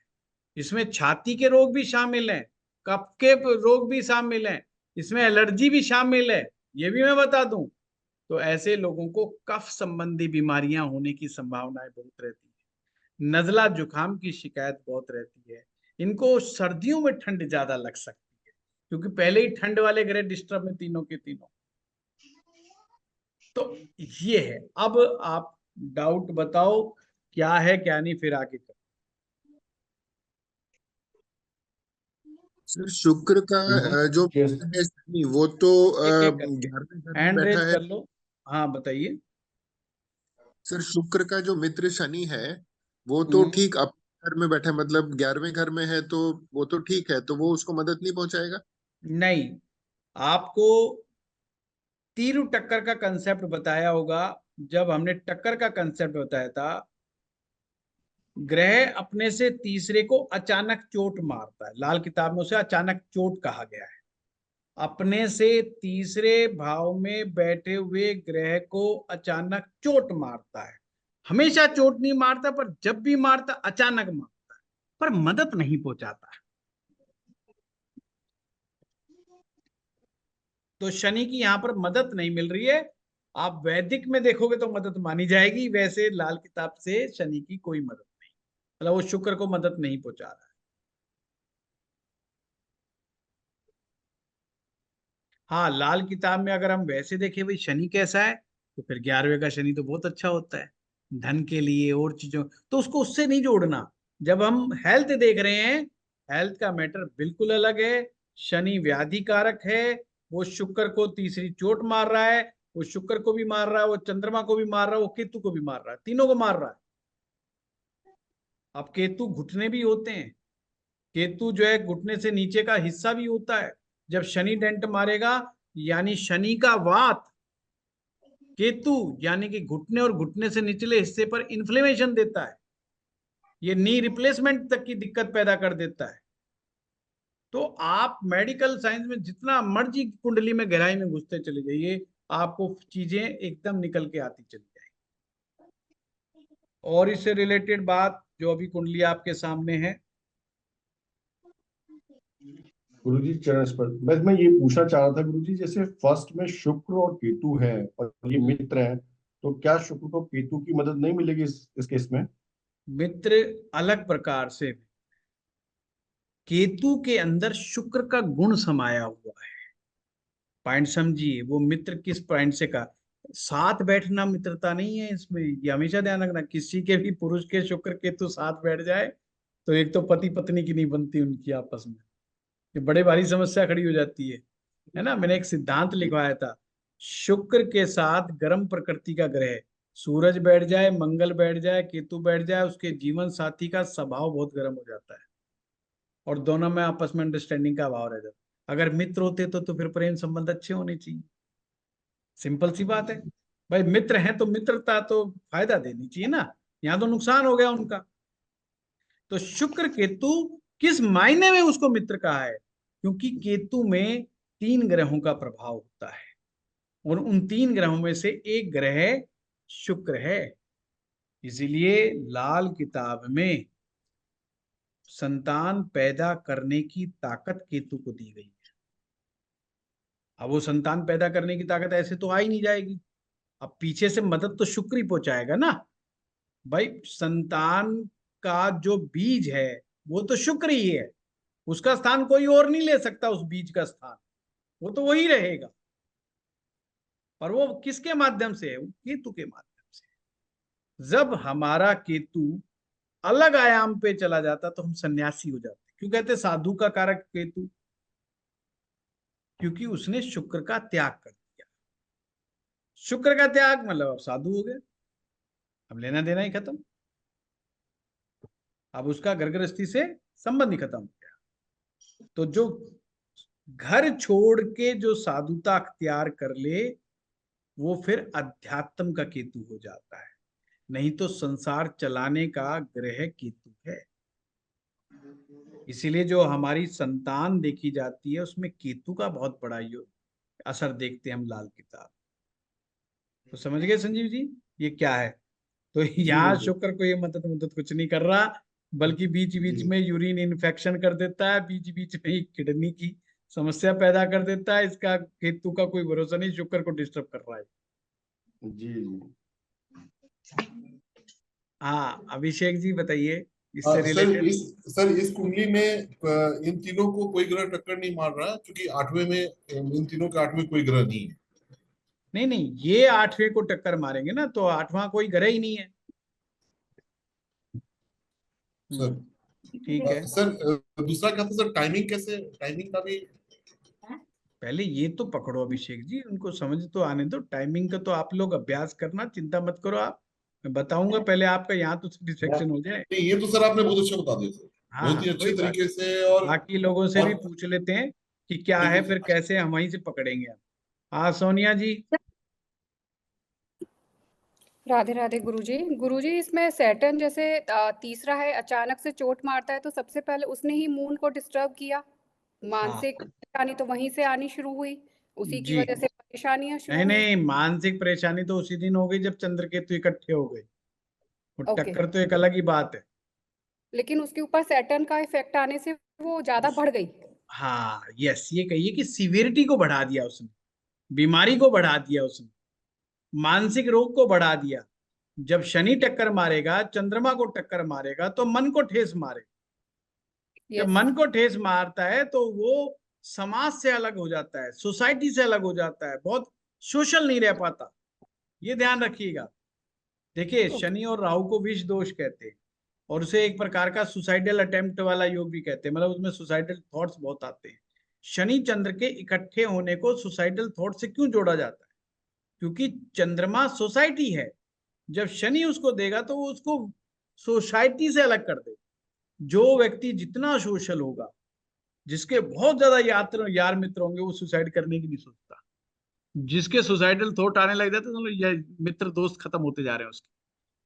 इसमें छाती के रोग भी शामिल हैं, कफ के रोग भी शामिल हैं, इसमें एलर्जी भी शामिल है, ये भी मैं बता दूं। तो ऐसे लोगों को कफ संबंधी बीमारियां होने की संभावनाएं बहुत रहती है, नजला जुकाम की शिकायत बहुत रहती है। इनको सर्दियों में ठंड ज्यादा लग सकती है क्योंकि पहले ही ठंड वाले ग्रह डिस्टर्ब में तीनों के तीनों। तो ये है। अब आप डाउट बताओ क्या है क्या नहीं, फिर आगे करो। सर शुक्र का जो Yes. मित्र है शनि, वो तो एक एक करके 11वें घर में हैंड बैठा रेज है। कर लो। हाँ बताइए। सर शुक्र का जो मित्र शनि है वो तो ठीक अपने घर में बैठा है, मतलब 11वें घर में है, तो वो तो ठीक है, तो वो उसको मदद नहीं पहुंचाएगा। नहीं, आपको तीरू टक्कर का कंसेप्ट बताया होगा। जब हमने टक्कर का कंसेप्ट बताया था, ग्रह अपने से तीसरे को अचानक चोट मारता है, लाल किताब में उसे अचानक चोट कहा गया है। अपने से तीसरे भाव में बैठे हुए ग्रह को अचानक चोट मारता है। हमेशा चोट नहीं मारता, पर जब भी मारता अचानक मारता है, पर मदद नहीं पहुंचाता है। तो शनि की यहां पर मदद नहीं मिल रही है। आप वैदिक में देखोगे तो मदद मानी जाएगी, वैसे लाल किताब से शनि की कोई मदद नहीं, मतलब वो शुक्र को मदद नहीं पहुंचा रहा है। हाँ, लाल किताब में अगर हम वैसे देखें भाई शनि कैसा है, तो फिर 11वें का शनि तो बहुत अच्छा होता है धन के लिए और चीजों, तो उसको उससे नहीं जोड़ना। जब हम हेल्थ देख रहे हैं, हेल्थ का मैटर बिल्कुल अलग है। शनि व्याधि कारक है, वो शुक्र को तीसरी चोट मार रहा है, वो शुक्र को भी मार रहा है, वो चंद्रमा को भी मार रहा है, वो केतु को भी मार रहा है, तीनों को मार रहा है। अब केतु घुटने भी होते हैं, केतु जो है घुटने से नीचे का हिस्सा भी होता है। जब शनि डेंट मारेगा, यानी शनि का वात केतु यानी कि घुटने और घुटने से निचले हिस्से पर इन्फ्लेमेशन देता है, ये नी रिप्लेसमेंट तक की दिक्कत पैदा कर देता है। तो आप मेडिकल साइंस में जितना मर्जी कुंडली में गहराई में घुसते चले जाइए, आपको चीजें एकदम निकल के आती चली जाएंगी। और इससे रिलेटेड बात जो अभी कुंडली आपके सामने है, गुरुजी चरण स्पर्श, मैं ये पूछना चाह रहा था गुरुजी, जैसे फर्स्ट में शुक्र और केतु है और ये मित्र है, तो क्या शुक्र को केतु की मदद नहीं मिलेगी इस केस में? मित्र अलग प्रकार से, केतु के अंदर शुक्र का गुण समाया हुआ है। पॉइंट समझिए, वो मित्र किस पॉइंट से का साथ बैठना मित्रता नहीं है इसमें, ये हमेशा ध्यान रखना। किसी के भी पुरुष के शुक्र केतु साथ बैठ जाए तो एक तो पति पत्नी की नहीं बनती उनकी आपस में, ये बड़े भारी समस्या खड़ी हो जाती है ना। मैंने एक सिद्धांत लिखवाया था, शुक्र के साथ गर्म प्रकृति का ग्रह सूरज बैठ जाए, मंगल बैठ जाए, केतु बैठ जाए, उसके जीवन साथी का स्वभाव बहुत गर्म हो जाता है और दोनों में आपस में अंडरस्टैंडिंग का अभाव रह जाता है। अगर मित्र होते तो फिर प्रेम संबंध अच्छे होने चाहिए, सिंपल सी बात है। भाई मित्र हैं तो मित्रता तो फायदा देनी चाहिए ना, यहाँ तो नुकसान हो गया उनका। तो शुक्र केतु किस मायने में उसको मित्र कहा है, क्योंकि केतु में 3 ग्रहों का प्रभाव होता है और उन 3 ग्रहों में से एक ग्रह शुक्र है। इसीलिए लाल किताब में संतान पैदा करने की ताकत केतु को दी गई है। अब वो संतान पैदा करने की ताकत ऐसे तो आ ही नहीं जाएगी, अब पीछे से मदद तो शुक्र ही पहुंचाएगा ना। भाई संतान का जो बीज है वो तो शुक्र ही है, उसका स्थान कोई और नहीं ले सकता, उस बीज का स्थान वो तो वही रहेगा। पर वो किसके माध्यम से है? केतु के माध्यम से। जब हमारा केतु अलग आयाम पे चला जाता तो हम सन्यासी हो जाते। क्यों कहते साधु का कारक केतु? क्योंकि उसने शुक्र का त्याग कर दिया। शुक्र का त्याग मतलब अब साधु हो गए, अब लेना देना ही खत्म, अब उसका घर गृहस्थी से संबंध ही खत्म हो गया। तो जो घर छोड़ के जो साधुता अख्तियार कर ले वो फिर अध्यात्म का केतु हो जाता है, नहीं तो संसार चलाने का ग्रह केतु है। इसीलिए जो हमारी संतान देखी जाती है उसमें केतु का बहुत बड़ा असर देखते हैं हम लाल किताब। तो समझ गए संजीव जी ये क्या है? तो यहाँ शुक्र को ये मदद कुछ नहीं कर रहा, बल्कि बीच बीच में यूरिन इन्फेक्शन कर देता है, बीच बीच में ही किडनी की समस्या पैदा कर देता है। इसका केतु का कोई भरोसा नहीं, शुक्र को डिस्टर्ब कर रहा है जी। हाँ अभिषेक जी बताइए इससे रिलेटेड। सर इस कुंडली में इन तीनों को कोई ग्रह टक्कर नहीं मार रहा, क्योंकि 8वें में इन तीनों के 8वें कोई ग्रह नहीं है। नहीं ये 8वें को टक्कर मारेंगे ना, तो 8वां कोई ग्रह ही नहीं है सर। ठीक है सर दूसरा क्या था सर, टाइमिंग कैसे, टाइमिंग का भी पहले ये तो पकड़ो अभिषेक जी, उनको समझ तो आने दो। टाइमिंग का तो आप लोग अभ्यास करना, चिंता मत करो आप, मैं बताऊंगा, पहले आपका यहाँ तो सेटिस्फेक्शन हो जाए। नहीं, ये तो सर आपने बहुत अच्छा बता दिया सर, हाँ बहुत ही हाँ, अच्छे कोई बात तरीके से। और बाकी लोगों से भी और पूछ लेते हैं कि क्या है, बिल्कुल फिर सर। कैसे हम वहीं से पकड़ेंगे। हाँ सोनिया जी। राधे राधे गुरुजी। गुरुजी, इसमें सैटर्न जैसे तीसरा है, अचानक से चोट मारता है, तो सबसे पहले उसने ही मून को डिस्टर्ब किया, मानसिक परेशानी तो वहीं से आनी शुरू हुई, उसी की जी वजह से परेशानियां शुरू नहीं हुई। नहीं, मानसिक परेशानी तो उसी दिन हो गई जब चंद्र केतु इकट्ठे हो गए, और ओके, टक्कर तो एक अलग ही बात है। लेकिन उसके ऊपर सैटर्न का इफेक्ट आने से वो ज्यादा बढ़ गई। हाँ यस, ये कहिए कि सिवियरिटी को बढ़ा दिया उसने, बीमारी को बढ़ा दिया उसने, मानसिक रोग को बढ़ा दिया। जब शनि टक्कर मारेगा, चंद्रमा को टक्कर मारेगा, तो मन को ठेस मारेगा। जब यस, मन को ठेस मारता है तो वो समाज से अलग हो जाता है, सोसाइटी से अलग हो जाता है, बहुत सोशल नहीं रह पाता। ये ध्यान रखिएगा। देखिए, शनि और राहु को विष दोष कहते हैं, और उसे एक प्रकार का सुसाइडल अटेम्प्ट वाला योग भी कहते हैं, मतलब उसमें सुसाइडल थॉट्स बहुत आते हैं। शनि चंद्र के इकट्ठे होने को सुसाइडल थॉट से क्यों जोड़ा जाता है? क्योंकि चंद्रमा सोसाइटी है, जब शनि उसको देगा तो वो उसको सोसाइटी से अलग कर दे। जो व्यक्ति जितना सोशल होगा, जिसके बहुत ज्यादा यार मित्र होंगे, वो सुसाइड करने की नहीं सोचता। जिसके सुसाइडल थॉट आने लग जाते हैं, तो ये मित्र दोस्त खत्म होते जा रहे हैं उसके,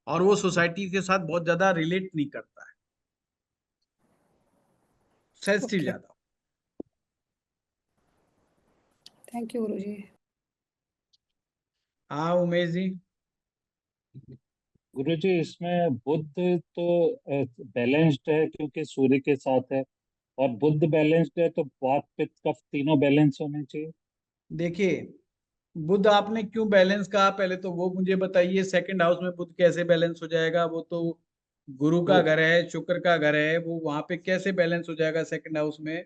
और वो सोसाइटी के साथ बहुत ज्यादा रिलेट नहीं करता है, सेंसिटिव ओके, ज्यादा। थैंक यू गुरुजी। हाँ उमेश जी। गुरुजी, इसमें बुध तो बैलेंस्ड है क्योंकि सूर्य के साथ है, और बुध बैलेंस्ड है तो वात पित्त कफ तीनों बैलेंस होने चाहिए। देखिए, बुध आपने क्यों बैलेंस कहा, पहले तो वो मुझे बताइए। सेकंड हाउस में बुध कैसे बैलेंस हो जाएगा? वो तो गुरु का घर है, शुक्र का घर है, वो वहां पे कैसे बैलेंस हो जाएगा सेकंड हाउस में?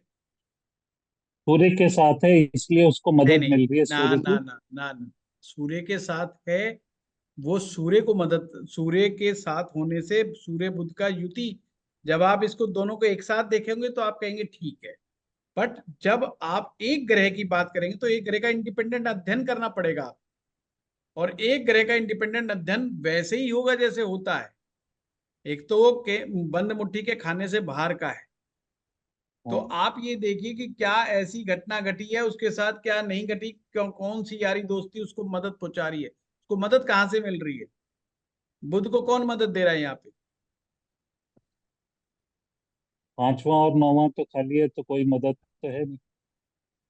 सूर्य के साथ है इसलिए उसको नहीं मदद नहीं, मिल रही है ना सूर्य ना की। ना ना ना, सूर्य के साथ है। वो सूर्य को मदद, सूर्य के साथ होने से सूर्य बुध का युति, जब आप इसको दोनों को एक साथ देखेंगे तो आप कहेंगे ठीक है। बट जब आप एक ग्रह की बात करेंगे तो एक ग्रह का इंडिपेंडेंट अध्ययन करना पड़ेगा, और एक ग्रह का इंडिपेंडेंट अध्ययन वैसे ही होगा जैसे होता है। एक तो वो के बंद मुट्ठी के खाने से बाहर का है, तो हाँ, आप ये देखिए कि क्या ऐसी घटना घटी है उसके साथ, क्या नहीं घटी, क्यों, कौन सी यारी दोस्ती उसको मदद पहुंचा रही है, उसको मदद कहाँ से मिल रही है? बुध को कौन मदद दे रहा है यहाँ पे? पांचवा और नौवां तो खाली है तो कोई मदद तो है नहीं।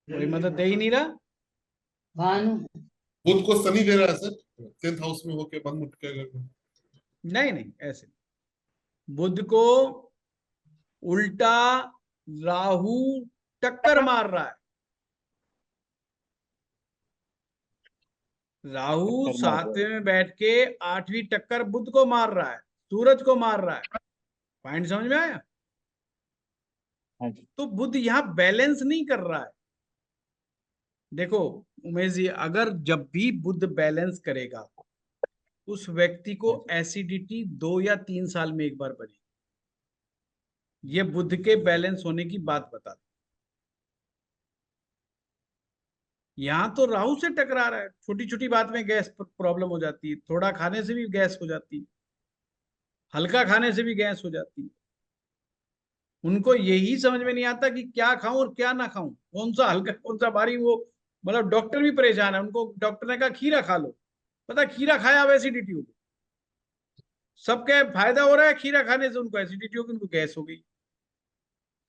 कोई मदद दे ही नहीं रहा। भानु। बुध को शनि दे रहा है सर, 10th हाउस में होके बंद मुठ के घर में। नहीं नहीं, ऐसे नहीं। बुध को उल्टा राहु टक्कर मार रहा है। राहु टक्कर मार रहा है। 7वें में बैठ के 8वीं टक्कर बुध को मार रहा है, सूरज को मार रहा है। पॉइंट समझ में आया? हाँ जी। तो बुध यहाँ बैलेंस नहीं कर रहा है। देखो उमेश जी, अगर जब भी बुध बैलेंस करेगा, उस व्यक्ति को हाँ जी। एसिडिटी 2 या 3 साल में एक बार बनेगी। ये बुध के बैलेंस होने की बात बता। यहाँ तो राहु से टकरा रहा है, छोटी छोटी बात में गैस प्रॉब्लम हो जाती है, थोड़ा खाने से भी गैस हो जाती है, हल्का खाने से भी गैस हो जाती है। उनको यही समझ में नहीं आता कि क्या खाऊं और क्या ना खाऊं, कौन सा हल्का कौन सा भारी। वो मतलब डॉक्टर भी परेशान है, उनको डॉक्टर ने कहा खीरा खा लो, पता खीरा खाया अब एसिडिटी हो गई। सबके फायदा हो रहा है खीरा खाने से, उनको एसिडिटी हो गई, उनको गैस हो गई।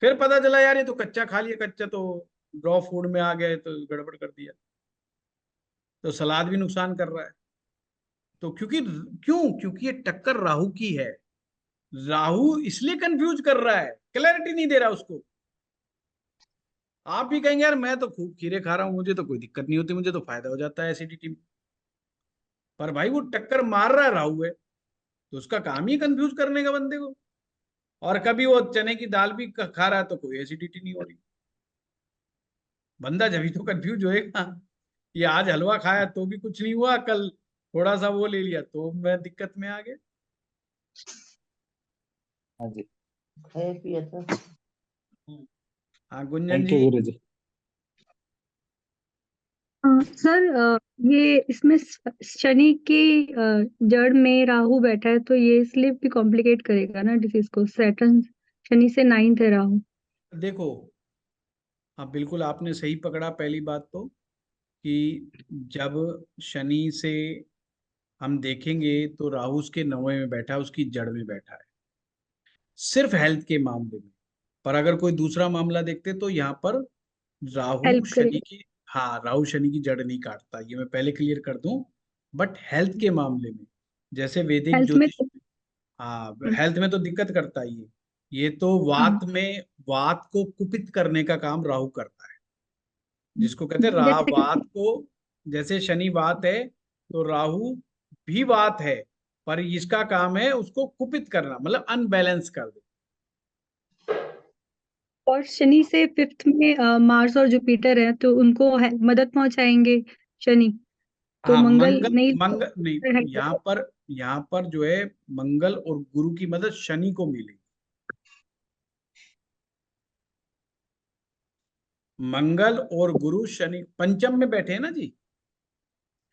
फिर पता चला यार ये तो कच्चा खा लिया, कच्चा तो रॉ फूड में आ गए तो गड़बड़ कर दिया, तो सलाद भी नुकसान कर रहा है। तो क्योंकि ये टक्कर राहु की है। राहु इसलिए कंफ्यूज कर रहा है, क्लैरिटी नहीं दे रहा उसको। आप भी कहेंगे यार मैं तो खूब खीरे खा रहा हूं, मुझे तो कोई दिक्कत नहीं होती, मुझे तो फायदा हो जाता है एसिडिटी में। पर भाई वो टक्कर मार रहा है राहु है, तो उसका काम ही कंफ्यूज करने का बंदे को। और कभी वो चने की दाल भी खा रहा है तो कोई एसिडिटी नहीं हो रही। बंदा जब ही तो कंफ्यूज होएगा। ये आज हलवा खाया तो भी कुछ नहीं हुआ, कल थोड़ा सा वो ले लिया तो मैं दिक्कत में आ गया। हाँ जी। खाया पिया था। हाँ Gunjan thank you ji. Guru ji. Sir ये इसमें शनि की जड़ में राहु बैठा है तो ये इसलिए भी कॉम्प्लिकेट करेगा ना डिसीज को। सैटर्न शनि से 9th है राहु। देखो, हाँ बिल्कुल आपने सही पकड़ा। पहली बात तो कि जब शनि से हम देखेंगे तो राहु उसके 9वें में बैठा है, उसकी जड़ में बैठा है, सिर्फ हेल्थ के मामले में। पर अगर कोई दूसरा मामला देखते तो यहाँ पर राहु हेल्प शनि करेगा। की, हाँ राहु शनि की जड़ नहीं काटता, ये मैं पहले क्लियर कर दूं। बट हेल्थ के मामले में, जैसे वैदिक हेल्थ में ज्योतिष, तो हाँ हेल्थ में तो दिक्कत करता ही है। ये तो वात में, वात को कुपित करने का काम राहु करता है, जिसको कहते हैं जैसे वात को। जैसे शनि वात है तो राहु भी वात है, पर इसका काम है उसको कुपित करना, मतलब अनबैलेंस कर दे। और शनि से 5th में मार्स और जुपिटर है तो उनको मदद पहुंचाएंगे शनि। तो हाँ मंगल मंगल, नहीं मंगल नहीं, यहाँ पर जो है मंगल और गुरु की मदद शनि को मिलेगी। मंगल और गुरु शनि पंचम में बैठे हैं ना जी,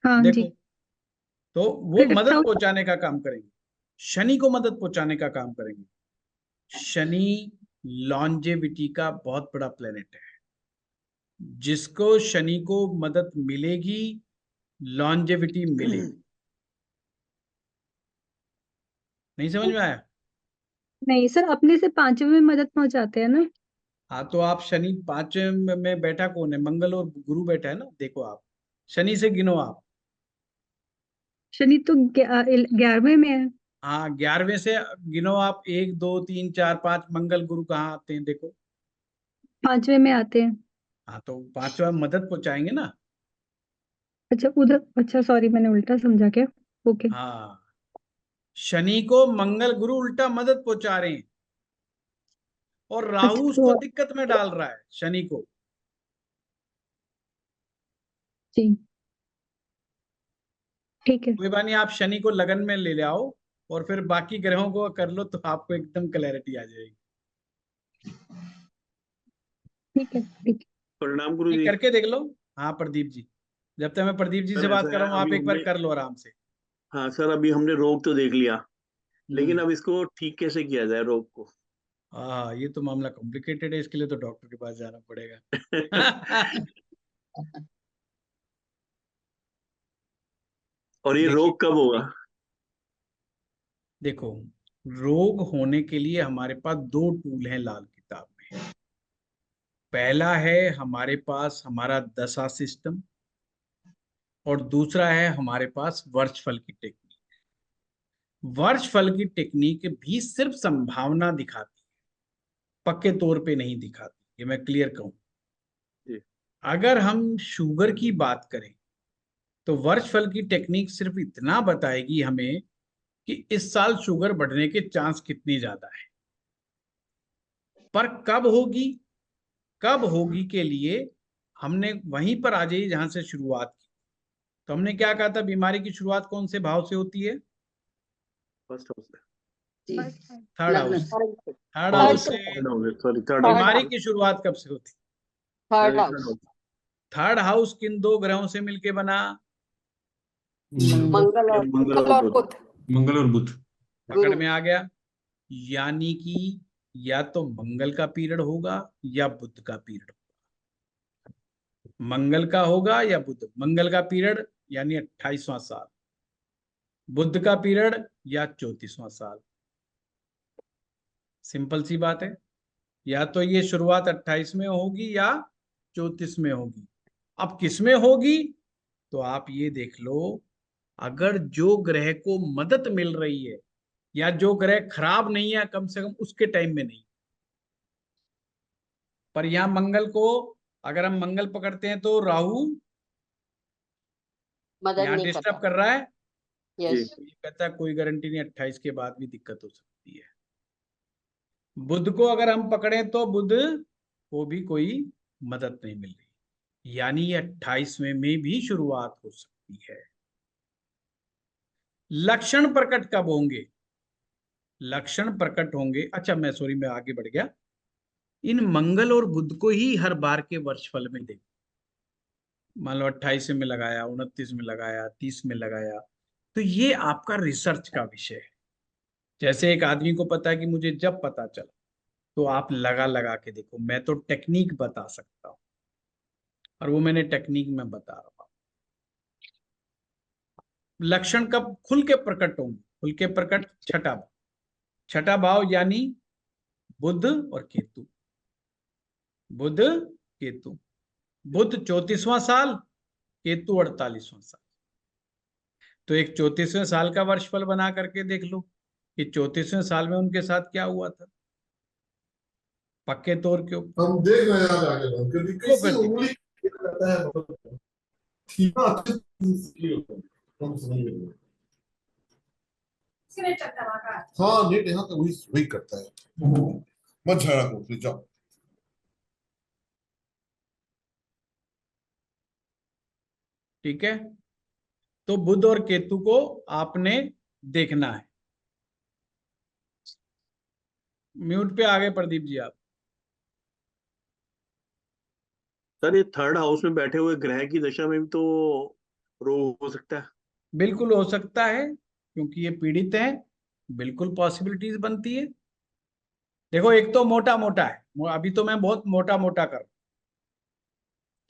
हाँ जी। देखो, तो वो 5th मदद हाउस। पहुंचाने का काम करेंगे, शनि को मदद पहुंचाने का काम करेंगे। शनि लॉन्जेविटी का बहुत बड़ा प्लेनेट है, जिसको शनि को मदद मिलेगी, लॉन्जेविटी मिलेगी। नहीं समझ में आया? नहीं सर, अपने से 5वें में मदद पहुंचाते हैं ना। हाँ तो आप शनि 5वें में बैठा कौन है? मंगल और गुरु बैठा है ना, देखो आप शनि से गिनो आप। शनि तो 11वें में है। हाँ 11वें से गिनो आप, 1 2 3 4 5। मंगल गुरु कहाँ आते हैं देखो। 5वें में आते हैं। हाँ तो 5वां मदद पहुंचाएंगे ना। अच्छा उधर, अच्छा सॉरी मैंने उल्टा समझा क्या। ओके। हाँ, शनि को मंगल गुरु उल्टा मदद पहुंचा रहे हैं, और राहु अच्छा उसको तो दिक्कत में डाल रहा है शनि को। जी ठीक है। कोई बात नहीं, आप शनि को लगन में ले आओ और फिर बाकी ग्रहों को कर लो तो आपको एकदम क्लैरिटी आ जाएगी। ठीक है ठीक है। प्रणाम गुरु ये जी। करके देख लो। हाँ प्रदीप जी, जब तक मैं प्रदीप जी से सर बात ऐसा कर रहा है, हूँ आप अभी एक बार हमने, कर लो आराम से। हाँ सर अभी हमने रोग तो देख लिया, लेकिन हम्म। अब इसको ठीक कैसे किया जाए रोग को? हाँ ये तो मामला कॉम्प्लिकेटेड है, इसके लिए तो डॉक्टर के पास जाना पड़ेगा। और ये देखिए, रोग कब होगा? देखो, रोग होने के लिए हमारे पास 2 टूल हैं लाल किताब में। पहला है हमारे पास हमारा दशा सिस्टम, और दूसरा है हमारे पास वर्चफल की टेक्निक। वर्चफल की टेक्निक भी सिर्फ संभावना दिखाती है, पक्के तौर पे नहीं दिखाती, ये मैं क्लियर कहूं। जी। अगर हम शुगर की बात करें तो वर्चफल की टेक्निक सिर्फ इतना बताएगी हमें कि इस साल शुगर बढ़ने के चांस कितनी ज्यादा है। पर कब होगी, कब होगी के लिए हमने वहीं पर आ जाइए जहां से शुरुआत की। तो हमने क्या कहा था, बीमारी की शुरुआत कौन से भाव से होती है? फर्स्ट हाउस से। जी, थर्ड लग्न। हाउस, थर्ड थर्ड हाउस से। से। Third house, sorry third third बीमारी हाउस। की शुरुआत कब से होती? Third house. House. Third house किन 2 ग्रहों से मिलके बना? मंगल और मंगल मंगल और और बुध। बुध। मंगल और बुध। पकड़ गुरु। में आ गया। यानी कि या तो मंगल का पीरियड होगा या बुध का पीरियड होगा। मंगल का होगा या बुध, मंगल का पीरियड यानी 28वां साल, बुध का पीरियड या 34वां साल। सिंपल सी बात है, या तो ये शुरुआत 28 में होगी या 34 में होगी। अब किस में होगी? तो आप ये देख लो, अगर जो ग्रह को मदद मिल रही है या जो ग्रह खराब नहीं है कम से कम उसके टाइम में नहीं। पर यहां मंगल को अगर हम मंगल पकड़ते हैं तो राहु मदद यहाँ नहीं डिस्टर्ब करता। कर रहा है। यस। ये कहता है कोई गारंटी नहीं, 28 के बाद भी दिक्कत हो सकती है। बुध को अगर हम पकड़े तो बुध को भी कोई मदद नहीं मिल रही, यानी ये 28वें में भी शुरुआत हो सकती है। लक्षण प्रकट कब होंगे? लक्षण प्रकट होंगे, अच्छा मैं सॉरी मैं आगे बढ़ गया। इन मंगल और बुध को ही हर बार के वर्षफल में देखो। मान लो 28 में लगाया, 29 में लगाया, 30 में लगाया, तो ये आपका रिसर्च का विषय है। जैसे एक आदमी को पता है कि मुझे जब पता चला, तो आप लगा लगा के देखो। मैं तो टेक्निक बता सकता हूँ, और वो मैंने टेक्निक में बता रहा हूँ। लक्षण कब खुल के प्रकट होंगे? खुल के प्रकट छठा भाव। छठा भाव यानी बुध और केतु। बुध केतु, बुध 34वां साल, केतु 48वां साल। तो एक 34वें साल का वर्षफल बना करके देख लो कि 34वें साल में उनके साथ क्या हुआ था, पक्के तौर के ऊपर। हम देख रहे हैं आज आगे बढ़ के भी कैसे फिर उंगली करता है। ठीक है, अच्छे से हम समझ गए। हाँ नेट यहाँ तो वही करता है। मत झगड़ा को, प्लीज जाओ। ठीक है, तो बुध और केतु को आपने देखना है। म्यूट पे आ गए प्रदीप जी आप। सर ये थर्ड हाउस में बैठे हुए ग्रह की दशा में भी तो रोग हो सकता है। बिल्कुल हो सकता है, क्योंकि ये पीड़ित है, बिल्कुल पॉसिबिलिटीज बनती है। देखो एक तो मोटा मोटा है, अभी तो मैं बहुत मोटा मोटा कर रहा हूं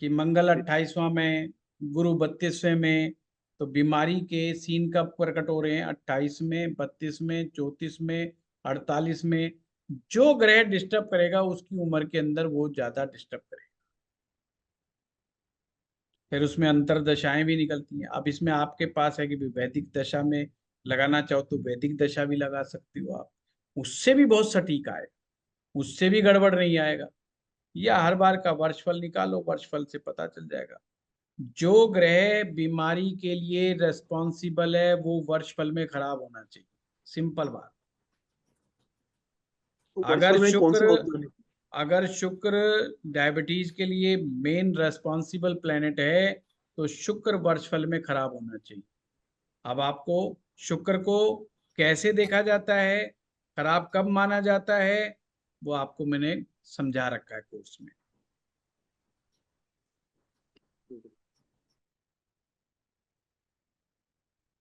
कि मंगल 28वां में, गुरु 32वें में, तो बीमारी के सीन कब प्रकट हो रहे हैं? 28 में, 32 में, 34 में, 48 में। जो ग्रह डिस्टर्ब करेगा उसकी उम्र के अंदर वो ज्यादा डिस्टर्ब करेगा। फिर उसमें अंतर दशाएं भी निकलती हैं। अब इसमें आपके पास है कि वैदिक दशा में लगाना चाहो तो वैदिक दशा भी लगा सकती हो आप, उससे भी बहुत सटीक आएगा, उससे भी गड़बड़ नहीं आएगा। या हर बार का वर्षफल निकालो, वर्षफल से पता चल जाएगा। जो ग्रह बीमारी के लिए रेस्पॉन्सिबल है वो वर्षफल में खराब होना चाहिए, सिंपल बात। अगर में कौन सा शुक्र होता है? अगर शुक्र डायबिटीज के लिए मेन रेस्पॉन्सिबल प्लेनेट है, तो शुक्र वर्षफल में खराब होना चाहिए। अब आपको शुक्र को कैसे देखा जाता है, खराब कब माना जाता है, वो आपको मैंने समझा रखा है कोर्स में।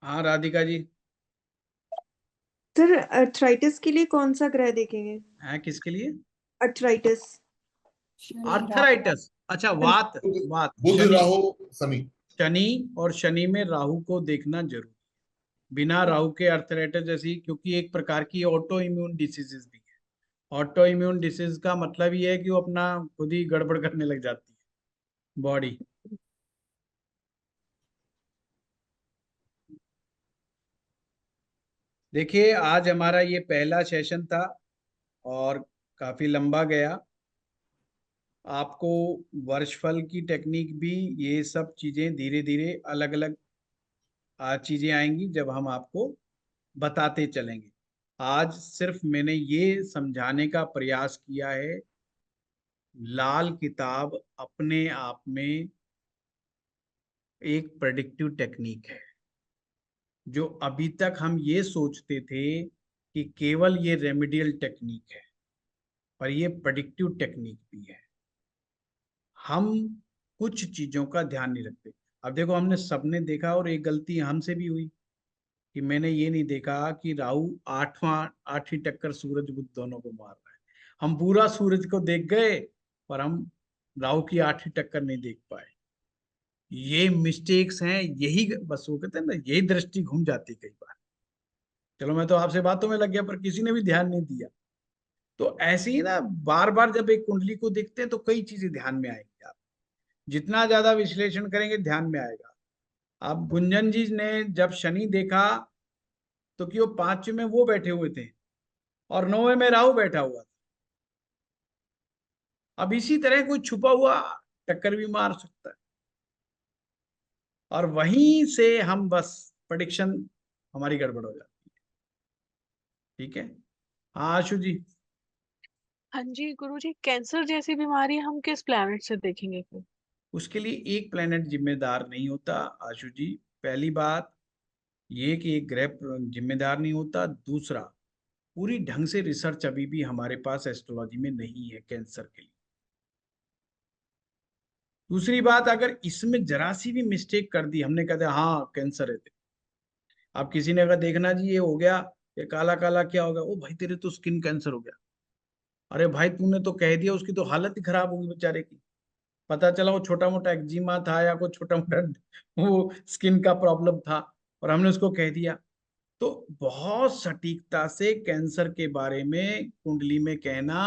हाँ राधिका जी। सर अर्थराइटिस के लिए कौन सा ग्रह देखेंगे? है किसके लिए? अर्थराइटिस। आर्थराइटिस, अच्छा वात। वात, बुध शनि, राहु शनि। शनि और शनि में राहु को देखना जरूरी। बिना राहु के आर्थराइटिस जैसी, क्योंकि एक प्रकार की ऑटो इम्यून डिसीजेस भी है। ऑटो इम्यून डिसीज का मतलब ये है कि वो अपना खुद ही गड़बड़ करने लग जाती है बॉडी। देखिए आज हमारा ये पहला सेशन था और काफी लंबा गया। आपको वर्षफल की टेक्निक भी, ये सब चीजें धीरे धीरे अलग अलग चीजें आएंगी जब हम आपको बताते चलेंगे। आज सिर्फ मैंने ये समझाने का प्रयास किया है, लाल किताब अपने आप में एक प्रेडिक्टिव टेक्निक है। जो अभी तक हम ये सोचते थे कि केवल ये रेमेडियल टेक्निक है, पर ये प्रेडिक्टिव टेक्निक भी है। हम कुछ चीजों का ध्यान नहीं रखते। अब देखो हमने सबने देखा, और एक गलती हमसे भी हुई कि मैंने ये नहीं देखा कि राहु आठवीं टक्कर सूरज बुध दोनों को मार रहा है। हम पूरा सूरज को देख गए, पर हम राहु की 8वीं टक्कर नहीं देख पाए। ये मिस्टेक्स हैं, यही बस वो कहते हैं ना, यही दृष्टि घूम जाती कई बार। चलो मैं तो आपसे बातों में लग गया, पर किसी ने भी ध्यान नहीं दिया। तो ऐसे ही ना, बार बार जब एक कुंडली को देखते हैं तो कई चीजें ध्यान में आएंगी। आप जितना ज्यादा विश्लेषण करेंगे ध्यान में आएगा। अब गुंजन जी ने जब शनि देखा तो कि वो 5 में वो बैठे हुए थे और 9 में राहु बैठा हुआ था। अब इसी तरह कोई छुपा हुआ टक्कर भी मार सकता है, और वहीं से हम बस प्रेडिक्शन हमारी गड़बड़ हो जाती है। ठीक है, हाँ आशु जी। हाँ जी गुरुजी, कैंसर जैसी बीमारी हम किस प्लैनेट से देखेंगे फिर? उसके लिए एक प्लेनेट जिम्मेदार नहीं होता आशु जी। पहली बात ये कि एक ग्रह जिम्मेदार नहीं होता। दूसरा, पूरी ढंग से रिसर्च अभी भी हमारे पास एस्ट्रोलॉजी में नहीं है कैंसर के लिए। दूसरी बात, अगर इसमें जरा सी भी मिस्टेक कर दी, हमने कहते हाँ कैंसर है, आप किसी ने अगर देखना जी ये हो गया, ये काला काला क्या हो गया, ओ भाई तेरे तो स्किन कैंसर हो गया, अरे भाई तूने तो कह दिया, उसकी तो हालत ही खराब होगी बेचारे की। पता चला वो छोटा मोटा एक्जिमा था या कोई छोटा मोटा वो स्किन का प्रॉब्लम था, और हमने उसको कह दिया। तो बहुत सटीकता से कैंसर के बारे में कुंडली में कहना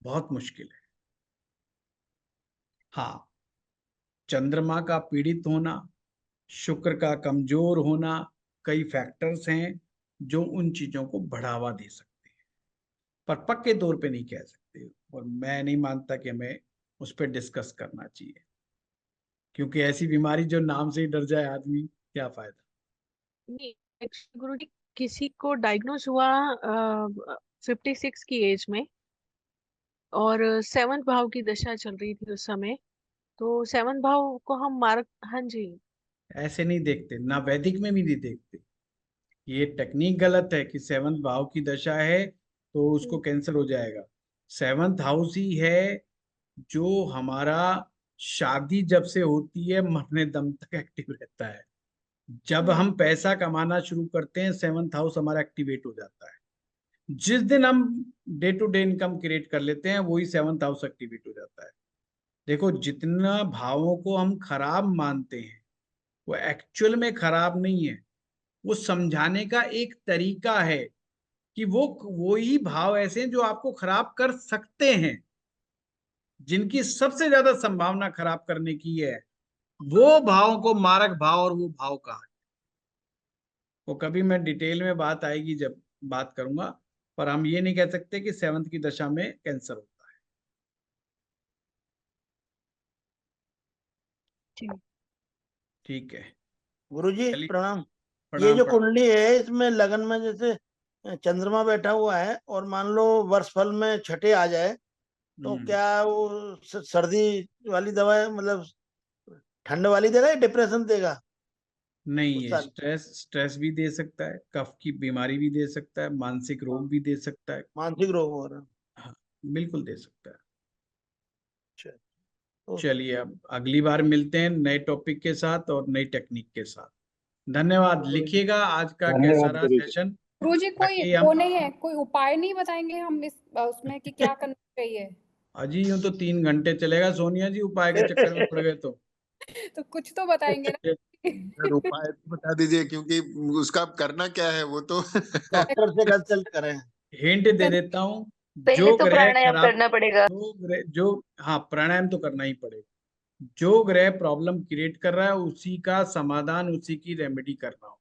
बहुत मुश्किल है। हाँ, चंद्रमा का पीड़ित होना, शुक्र का कमजोर होना, कई फैक्टर्स हैं जो उन चीजों को बढ़ावा दे सकते हैं, पर पक्के तौर पे नहीं कह सकते, और मैं नहीं मानता कि हमें उस पर डिस्कस करना चाहिए, क्योंकि ऐसी बीमारी जो नाम से ही डर जाए आदमी, क्या फायदा। नहीं, एक्चुअली गुरुजी किसी को डायग्नोज हुआ 56 की एज में, और 7th भाव की दशा चल रही थी उस समय, तो 7th भाव को हम मार्क, हाँ जी, ऐसे नहीं देखते, ना वैदिक में भी नहीं देखते। ये टेक्निक गलत है कि 7th भाव की दशा है तो उसको कैंसर हो जाएगा। 7th हाउस ही है जो हमारा शादी जब से होती है मरने दम तक एक्टिव रहता है। जब हम पैसा कमाना शुरू करते हैं 7th हाउस हमारा एक्टिवेट हो जाता है। जिस दिन हम day to day income create कर लेते हैं वही 7th हाउस एक्टिवेट हो जाता है। देखो, जितना भावों को हम खराब मानते हैं वो एक्चुअल में खराब नहीं है, वो समझाने का एक तरीका है कि वो ही भाव ऐसे हैं जो आपको खराब कर सकते हैं, जिनकी सबसे ज्यादा संभावना खराब करने की है, वो भावों को मारक भाव और वो भाव कहा। वो कभी मैं डिटेल में बात आएगी जब बात करूंगा, पर हम ये नहीं कह सकते कि 7th की दशा में कैंसर होता है। ठीक है गुरुजी चलिए, प्रणाम। ये प्रणाम जो प्रणाम। कुंडली है इसमें लगन में जैसे चंद्रमा बैठा हुआ है और मान लो वर्षफल में छठे आ जाए, तो क्या वो सर्दी वाली दवा है, मतलब ठंड वाली देगा या डिप्रेशन देगा? नहीं, उस ये साल स्ट्रेस भी दे सकता है, कफ की बीमारी भी दे सकता है, मानसिक रोग भी दे सकता है। मानसिक रोग हो रहा है। हाँ, बिल्कुल दे सकता है। अच्छा, तो चलिए, अब अगली बार मिलते हैं नए टॉपिक के साथ और नई टेक्निक के साथ। धन्यवाद। लिखिएगा आज का कैसा धन्यवाद रहा गुरु जी। सेशन, गुरुजी कोई ताकि वो हम नहीं है, कोई उपाय नहीं बताएंगे हम इस उसमें कि क्या करना चाहिए? अजी यूं तो 3 घंटे चलेगा सोनिया जी, उपाय के चक्कर में पड़ गए तो। तो कुछ तो बताएंगे ना। सर उपाय तो बता दीजिए, क्योंकि उसका करना क्या है वो तो डॉक्टर से कंसल्ट करें। हिंट दे देता हूँ, पहले जो तो ग्रह प्राणायाम खराब, करना पड़ेगा। जो हाँ, प्राणायाम तो करना ही पड़ेगा। जो ग्रह प्रॉब्लम क्रिएट कर रहा है उसी का समाधान, उसी की रेमेडी करना हो।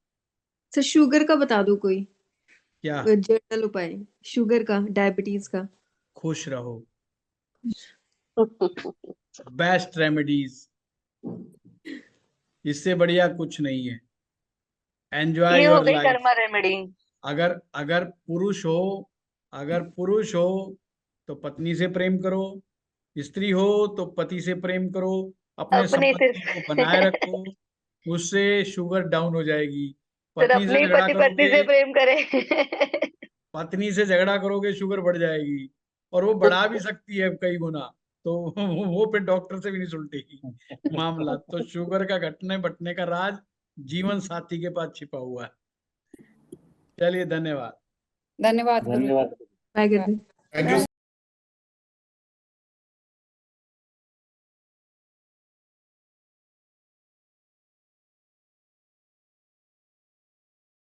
सर शुगर का बता दो कोई क्या? जनरल उपाय, शुगर का, डायबिटीज का। खुश रहो, बेस्ट रेमेडीज, इससे बढ़िया कुछ नहीं है। एंजॉय ये हो योर गई लाइफ। कर्मा रेमेडी। अगर अगर पुरुष हो तो पत्नी से प्रेम करो, स्त्री हो तो पति से प्रेम करो, अपने अपने संबंधों को बनाए सिर्फ रखो, उससे शुगर डाउन हो जाएगी। सर पत्नी से अपने ही झगड़ा पति पत्नी करोगे से प्रेम करे। पत्नी से झगड़ा करोगे शुगर बढ़ जाएगी, और वो बढ़ा भी सकती है कई गुना, तो वो फिर डॉक्टर से भी नहीं सुलटेगी मामला। तो शुगर का घटने बटने का राज जीवन साथी के पास छिपा हुआ है। चलिए, धन्यवाद। धन्यवाद गुरु। धन्यवाद। बाय गुरुजी। Thank you.